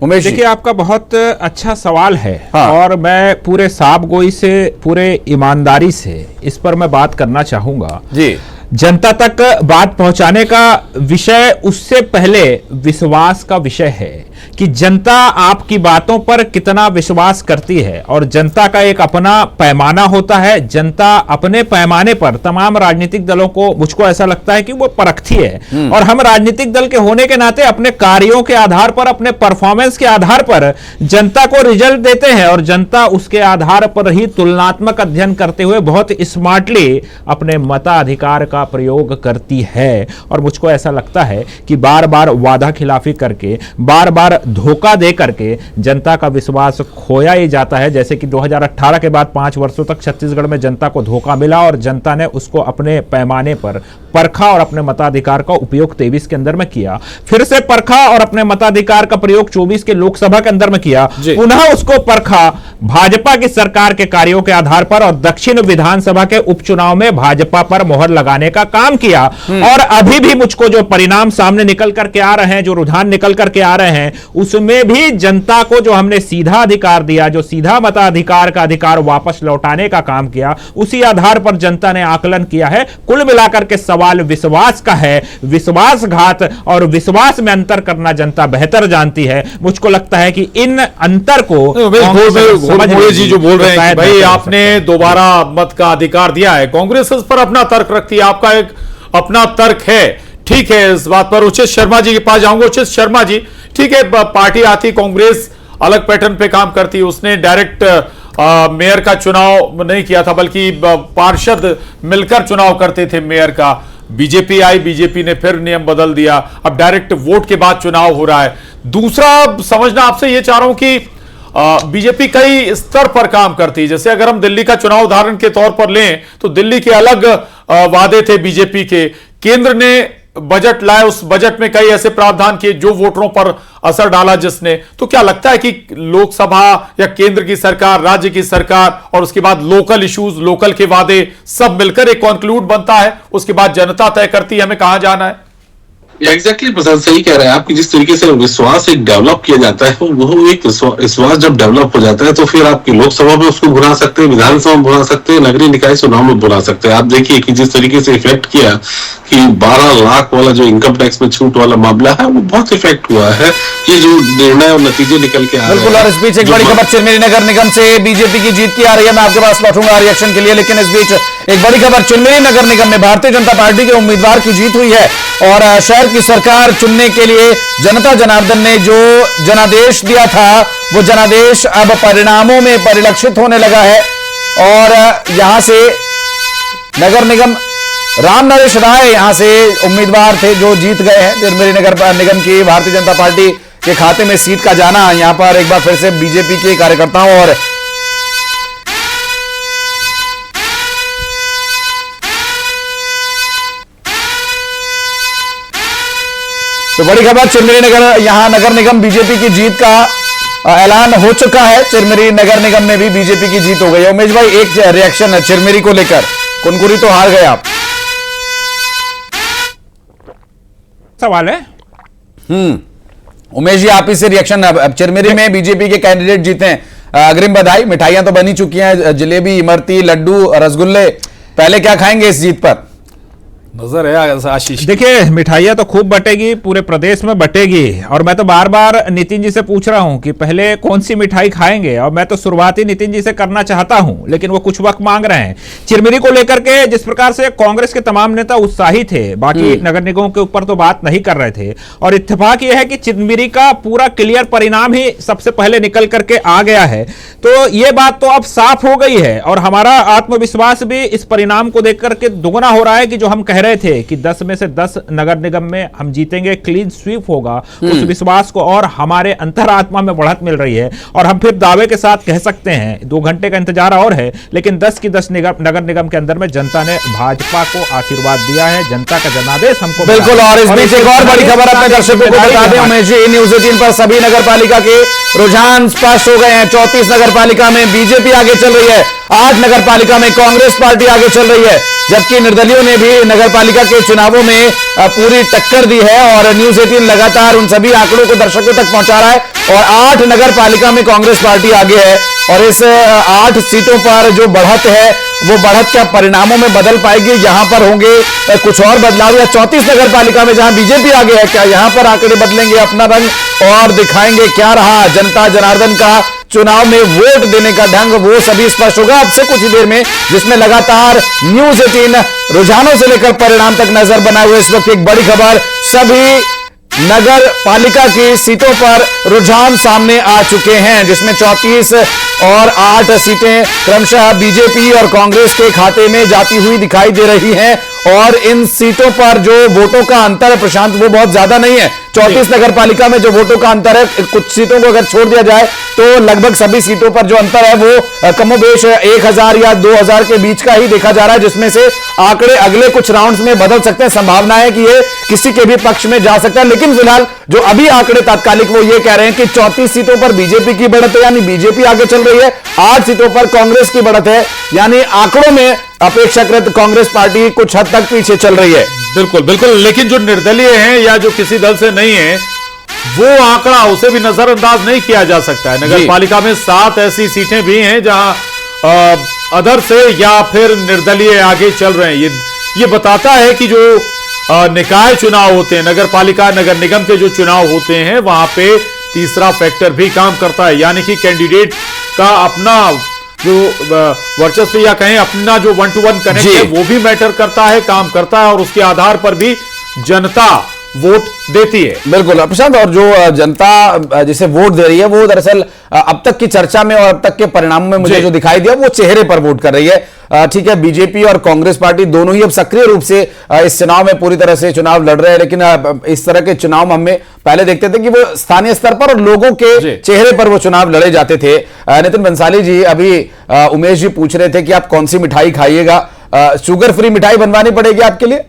[SPEAKER 2] उमेश
[SPEAKER 8] देखिए, आपका बहुत अच्छा सवाल है।
[SPEAKER 2] हाँ।
[SPEAKER 8] और मैं पूरे साफगोई से, पूरे ईमानदारी से इस पर मैं बात करना चाहूंगा
[SPEAKER 2] जी।
[SPEAKER 8] जनता तक बात पहुंचाने का विषय उससे पहले विश्वास का विषय है कि जनता आपकी बातों पर कितना विश्वास करती है, और जनता का एक अपना पैमाना होता है। जनता अपने पैमाने पर तमाम राजनीतिक दलों को, मुझको ऐसा लगता है कि वो परखती है, और हम राजनीतिक दल के होने के नाते अपने कार्यों के आधार पर, अपने परफॉर्मेंस के आधार पर जनता को रिजल्ट देते हैं, और जनता उसके आधार पर ही तुलनात्मक अध्ययन करते हुए बहुत स्मार्टली अपने मताधिकार का प्रयोग करती है। और मुझको ऐसा लगता है कि बार बार वादा खिलाफी करके, बार बार धोखा दे करके जनता का विश्वास खोया ही जाता है। जैसे कि 2018 के बाद 5 वर्षों तक छत्तीसगढ़ में जनता को धोखा मिला, और जनता ने उसको अपने पैमाने पर परखा और अपने मताधिकार का उपयोग 23 के अंदर में किया, फिर से परखा और अपने मताधिकार का प्रयोग 24 के लोकसभा के अंदर में किया, पुनः उसको परखा भाजपा की सरकार के कार्यों के आधार पर, और दक्षिण विधानसभा के उपचुनाव में भाजपा पर मोहर लगाने का काम किया। और अभी भी मुझको जो परिणाम सामने निकल करके आ रहे हैं, जो रुझान निकल करके आ रहे हैं, उसमें भी जनता को जो हमने सीधा अधिकार दिया, जो सीधा मताधिकार का अधिकार वापस लौटाने का काम किया, उसी आधार पर जनता ने आकलन किया है। कुल मिलाकर के सवाल विश्वास का है। विश्वासघात और विश्वास में अंतर करना जनता बेहतर जानती है। मुझको लगता है कि इन अंतर को
[SPEAKER 7] जी जो बोल रहे हैं कि भाई आपने दोबारा मत का अधिकार दिया है, कांग्रेस इस पर अपना तर्क रखती है, आपका एक अपना तर्क है, ठीक है। इस बात पर उचित शर्मा जी के पास जाऊंगा। उचित शर्मा जी, ठीक है, पार्टी आती, कांग्रेस अलग पैटर्न पे काम करती, उसने डायरेक्ट मेयर का चुनाव नहीं किया था, बल्कि पार्षद मिलकर चुनाव करते थे मेयर का। बीजेपी आई, बीजेपी ने फिर नियम बदल दिया, अब डायरेक्ट वोट के बाद चुनाव हो रहा है। दूसरा समझना आपसे ये चाह रहा हूं कि बीजेपी कई स्तर पर काम करती है। जैसे अगर हम दिल्ली का चुनाव उदाहरण के तौर पर लें तो दिल्ली के अलग वादे थे बीजेपी के, केंद्र ने बजट लाए, उस बजट में कई ऐसे प्रावधान किए जो वोटरों पर असर डाला जिसने। तो क्या लगता है कि लोकसभा या केंद्र की सरकार, राज्य की सरकार, और उसके बाद लोकल इश्यूज, लोकल के वादे सब मिलकर एक कॉन्क्लूड बनता है, उसके बाद जनता तय करती है हमें कहां जाना है?
[SPEAKER 12] एग्जैक्टली प्रसाद सही कह रहे हैं आप कि जिस तरीके से विश्वास एक डेवलप किया जाता है, वो एक विश्वास जब डेवलप हो जाता है तो फिर आपकी लोकसभा में उसको बुला सकते हैं, विधानसभा में बुला सकते हैं, नगरीय निकाय चुनाव में बुला सकते हैं। आप देखिए कि जिस तरीके से इफेक्ट किया कि 12 लाख वाला जो इनकम टैक्स में छूट वाला मामला है, वो बहुत इफेक्ट हुआ है। ये जो निर्णय और नतीजे निकल के आ रहे हैं।
[SPEAKER 2] बिल्कुल। और इस बीच एक बड़ी खबर चिरमिरी नगर निगम से बीजेपी की जीत की आ रही है, मैं आपके पास लौटूंगा रिएक्शन के लिए, लेकिन इस बीच एक बड़ी खबर, चिरमिरी नगर निगम में भारतीय जनता पार्टी के उम्मीदवार की जीत हुई है, और शहर की सरकार चुनने के लिए जनता जनार्दन ने जो जनादेश दिया था, वो जनादेश अब परिणामों में परिलक्षित होने लगा है। और यहां से नगर निगम राम नरेश राय यहां से उम्मीदवार थे जो जीत गए हैं। चिरमिरी नगर निगम की भारतीय जनता पार्टी के खाते में सीट का जाना यहां पर एक बार फिर से बीजेपी के कार्यकर्ताओं और तो बड़ी खबर, चिरमिरी नगर यहां नगर निगम बीजेपी की जीत का ऐलान हो चुका है। चिरमिरी नगर निगम में भी बीजेपी की जीत हो गई है। उमेश भाई, एक रिएक्शन है चिरमिरी को लेकर, कुनकुरी तो हार गए आप।
[SPEAKER 8] सवाल है
[SPEAKER 2] उमेश जी, आप इससे रिएक्शन। अब चिरमिरी में बीजेपी के कैंडिडेट जीते हैं, अग्रिम बधाई। मिठाइयां तो बनी चुकी हैं, जलेबी, इमरती, लड्डू, रसगुल्ले, पहले क्या खाएंगे इस जीत पर?
[SPEAKER 7] नजर है आशीष?
[SPEAKER 8] देखिए, मिठाइयां तो खूब बटेगी, पूरे प्रदेश में बटेगी, और मैं तो बार बार नितिन जी से पूछ रहा हूं कि पहले कौन सी मिठाई खाएंगे, और मैं तो शुरुआती नितिन जी से करना चाहता हूं, लेकिन वो कुछ वक्त मांग रहे हैं। चिरमिरी को लेकर के जिस प्रकार से कांग्रेस के तमाम नेता उत्साही थे, बाकी नगर निगमों के ऊपर तो बात नहीं कर रहे थे, और इत्तेफाक यह है कि चिरमिरी का पूरा क्लियर परिणाम ही सबसे पहले निकल करके आ गया है। तो ये बात तो अब साफ हो गई है, और हमारा आत्मविश्वास भी इस परिणाम को देख करके दुगना हो रहा है कि जो हम कह रहे थे कि 10 में से 10 नगर निगम में हम जीतेंगे, क्लीन स्वीप होगा, उस विश्वास को और हमारे अंतरात्मा में बढ़त मिल रही है। और हम फिर दावे के साथ कह सकते हैं, 2 घंटे का इंतजार और है, लेकिन 10 की 10 नगर निगम के अंदर में जनता ने भाजपा को आशीर्वाद दिया है। जनता का जनादेश हमको
[SPEAKER 2] बिल्कुल। और इस बीच एक और बड़ी खबर अपने दर्शकों को बता दें, उमेश जी, न्यूज़ 18 पर सभी नगर पालिका के रुझान स्पष्ट हो गए हैं। 34 नगर पालिका में बीजेपी आगे चल रही है, 8 नगर पालिका में कांग्रेस पार्टी आगे चल रही है, जबकि निर्दलियों ने भी नगर पालिका के चुनावों में पूरी टक्कर दी है। और न्यूज़ 18 लगातार उन सभी आंकड़ों को दर्शकों तक पहुंचा रहा है और 8 नगर पालिका में कांग्रेस पार्टी आगे है। और इस 8 सीटों पर जो बढ़त है वो बढ़त क्या परिणामों में बदल पाएगी, यहां पर होंगे कुछ और बदलाव, या 34 नगर पालिका में जहां बीजेपी आगे है, क्या यहां पर आंकड़े बदलेंगे, अपना रंग और दिखाएंगे, क्या रहा जनता जनार्दन का चुनाव में वोट देने का ढंग, वो सभी स्पष्ट होगा अब से कुछ ही देर में, जिसमें लगातार न्यूज़ 18 रुझानों से लेकर परिणाम तक नजर बनाए हुए। इस वक्त एक बड़ी खबर, सभी नगर पालिका की सीटों पर रुझान सामने आ चुके हैं, जिसमें 34 और 8 सीटें क्रमशः बीजेपी और कांग्रेस के खाते में जाती हुई दिखाई दे रही हैं। और इन सीटों पर जो वोटों का अंतर है प्रशांत, वो बहुत ज्यादा नहीं है। 34 नगर पालिका में जो वोटों का अंतर है, कुछ सीटों को अगर छोड़ दिया जाए तो लगभग सभी सीटों पर जो अंतर है वो कमोबेश 1000 या 2000 के बीच का ही देखा जा रहा है, जिसमें से आंकड़े अगले कुछ राउंड्स में बदल सकते हैं। संभावना है कि ये किसी के भी पक्ष में जा सकता है, लेकिन फिलहाल जो अभी आंकड़े तात्कालिक वो ये कह रहे हैं कि 34 सीटों पर बीजेपी की बढ़त है, यानी बीजेपी आगे चल रही है, 8 सीटों पर कांग्रेस की बढ़त है, यानी आंकड़ों में अपेक्षाकृत कांग्रेस पार्टी कुछ हद तक पीछे चल रही है।
[SPEAKER 7] बिल्कुल बिल्कुल, लेकिन जो निर्दलीय हैं या जो किसी दल से नहीं है, वो आंकड़ा उसे भी नजरअंदाज नहीं किया जा सकता है। नगर पालिका में 7 ऐसी सीटें भी हैं जहां अदर से या फिर निर्दलीय आगे चल रहे हैं। ये बताता है कि जो निकाय चुनाव होते हैं, नगर पालिका नगर निगम के जो चुनाव होते हैं, वहां पे तीसरा फैक्टर भी काम करता है, यानी कि कैंडिडेट का अपना जो वर्चस्व या कहें अपना जो 1-to-1 कनेक्ट है वो भी मैटर करता है, काम करता है, और उसके आधार पर भी जनता वोट देती है।
[SPEAKER 2] बिल्कुल प्रशांत, और जो जनता जिसे वोट दे रही है वो दरअसल अब तक की चर्चा में और अब तक के परिणामों में मुझे जो दिखाई दिया वो चेहरे पर वोट कर रही है। ठीक है, बीजेपी और कांग्रेस पार्टी दोनों ही अब सक्रिय रूप से इस चुनाव में पूरी तरह से चुनाव लड़ रहे हैं, लेकिन इस तरह के चुनाव हमें पहले देखते थे कि वो स्थानीय स्तर पर और लोगों के चेहरे पर वो चुनाव लड़े जाते थे। नितिन बंसाली जी, अभी उमेश जी पूछ रहे थे कि आप कौन सी मिठाई खाइएगा, शुगर फ्री मिठाई बनवानी पड़ेगी आपके लिए?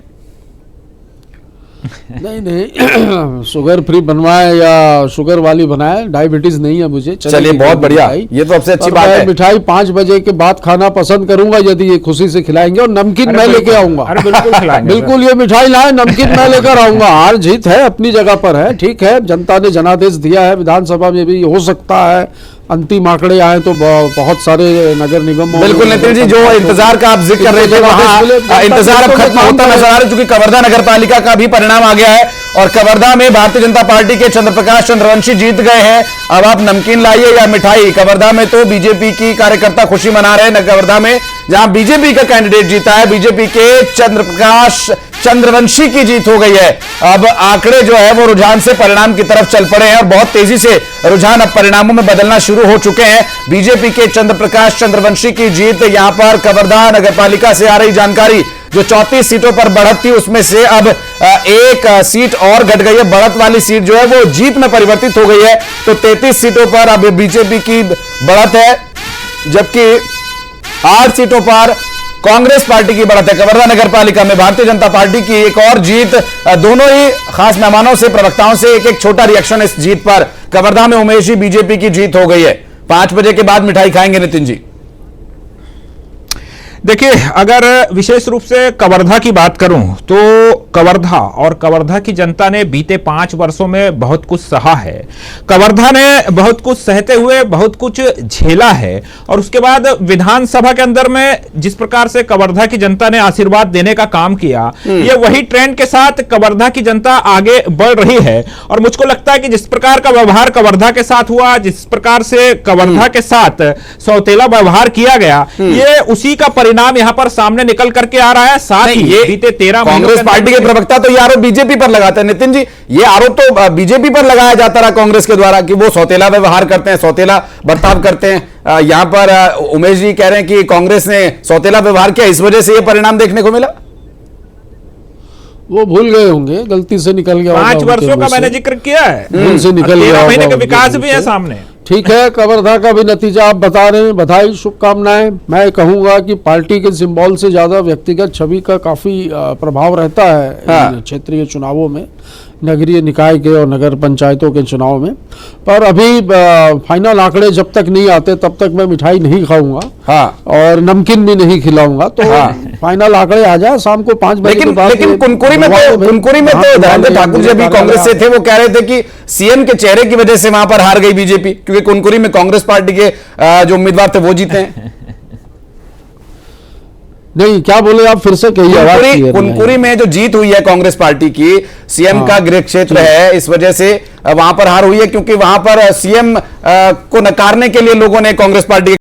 [SPEAKER 11] नहीं शुगर फ्री बनवाए या शुगर वाली बनाए, डायबिटीज नहीं है मुझे।
[SPEAKER 2] चलिए बहुत बढ़िया, ये तो सबसे अच्छी बात है।
[SPEAKER 11] मिठाई 5 बजे के बाद खाना पसंद करूंगा यदि ये खुशी से खिलाएंगे, और नमकीन मैं लेके आऊंगा। बिल्कुल ये मिठाई लाए, नमकीन मैं लेकर आऊंगा। हार जीत है अपनी जगह पर है, ठीक है, जनता ने जनादेश दिया है, विधानसभा में भी हो सकता है अंतिम आंकड़े आए तो बहुत सारे नगर निगम।
[SPEAKER 2] बिल्कुल नितिन जी, जो इंतजार का आप जिक्र कर रहे थे वहां इंतजार अब खत्म होता नजर आ रहा है, क्योंकि कवर्धा नगर पालिका का भी परिणाम आ गया है और कवर्धा में भारतीय जनता पार्टी के चंद्रप्रकाश चंद्रवंशी जीत गए हैं। अब आप नमकीन लाइए या मिठाई, कवर्धा में तो बीजेपी की कार्यकर्ता खुशी मना रहे हैं। कवर्धा में जहां बीजेपी का कैंडिडेट जीता है, बीजेपी के चंद्रप्रकाश चंद्रवंशी की जीत हो गई है। अब आंकड़े जो है वो रुझान से परिणाम की तरफ चल पड़े हैं और बहुत तेजी से रुझान अब परिणामों में बदलना शुरू हो चुके हैं। बीजेपी के चंद्रप्रकाश चंद्रवंशी की जीत, यहां पर कवर्धा नगर पालिका से आ रही जानकारी, जो 34 सीटों पर बढ़त थी उसमें से अब एक सीट और घट गई है। बढ़त वाली सीट जो है वो जीत में परिवर्तित हो गई है, तो 33 सीटों पर अब बीजेपी की बढ़त है, जबकि 8 सीटों पर कांग्रेस पार्टी की बढ़त है। कवर्धा नगर पालिका में भारतीय जनता पार्टी की एक और जीत। दोनों ही खास मेहमानों से, प्रवक्ताओं से एक एक छोटा रिएक्शन इस जीत पर। कवर्धा में उमेश जी, बीजेपी की जीत हो गई है, 5 बजे के बाद मिठाई खाएंगे नितिन जी?
[SPEAKER 8] देखिए, अगर विशेष रूप से कवर्धा की बात करूं तो कवर्धा और कवर्धा की जनता ने बीते 5 वर्षों में बहुत कुछ सहा है। कवर्धा ने बहुत कुछ सहते हुए बहुत कुछ झेला है, और उसके बाद विधानसभा के अंदर में जिस प्रकार से कवर्धा की जनता ने आशीर्वाद देने का काम किया, ये वही ट्रेंड के साथ कवर्धा की जनता आगे बढ़ रही है। और मुझको लगता है कि जिस प्रकार का व्यवहार कवर्धा के साथ हुआ, जिस प्रकार से कवर्धा के साथ सौतेला व्यवहार किया गया, ये उसी का नाम यहां पर सामने निकल करके आ रहा है। साथ ही ये बीते 13
[SPEAKER 2] कांग्रेस पार्टी के प्रवक्ता तो ये आरोप बीजेपी पर लगाते हैं। नितिन जी, ये आरोप तो बीजेपी पर लगाया जाता रहा कांग्रेस के द्वारा कि वो सौतेला व्यवहार करते हैं, सौतेला बर्ताव करते हैं। यहां पर उमेश जी कह रहे हैं कि कांग्रेस ने सौतेला व्यवहार किया, इस वजह से ये परिणाम देखने को मिला।
[SPEAKER 11] वो भूल गए होंगे, गलती से निकल गया होगा
[SPEAKER 8] 5 वर्षों का
[SPEAKER 11] उनके
[SPEAKER 8] मैंने
[SPEAKER 11] मुंह से।
[SPEAKER 8] जिक्र किया है,
[SPEAKER 11] भूल से निकल गया
[SPEAKER 8] 13 महीने
[SPEAKER 11] होगा
[SPEAKER 8] के
[SPEAKER 11] उनके
[SPEAKER 8] विकास
[SPEAKER 11] मुंह
[SPEAKER 8] भी है
[SPEAKER 11] से।
[SPEAKER 8] सामने।
[SPEAKER 11] ठीक है, कवर्धा का भी नतीजा आप बता रहे हैं, बधाई, शुभकामनाएं। मैं कहूंगा कि पार्टी के सिंबल से ज्यादा व्यक्तिगत छवि का काफी प्रभाव रहता है इन क्षेत्रीय चुनावों में, नगरीय निकाय के और नगर पंचायतों के चुनाव में। पर अभी फाइनल आंकड़े जब तक नहीं आते तब तक मैं मिठाई नहीं खाऊंगा और नमकीन भी नहीं खिलाऊंगा। तो फाइनल आंकड़े आ जाए शाम को 5 बजे के बाद।
[SPEAKER 2] लेकिन कुनकुरी में तो धर्मेंद्र ठाकुर जी भी कांग्रेस से थे, वो कह रहे थे कि सीएम के चेहरे की वजह से वहां पर हार गई बीजेपी, क्योंकि कुनकुरी में कांग्रेस पार्टी के जो उम्मीदवार थे वो जीते हैं।
[SPEAKER 11] नहीं, क्या बोले आप, फिर से कहिए।
[SPEAKER 2] कुनकुरी में जो जीत हुई है कांग्रेस पार्टी की, सीएम का गृह क्षेत्र है, इस वजह से वहां पर हार हुई है, क्योंकि वहां पर सीएम को नकारने के लिए लोगों ने कांग्रेस पार्टी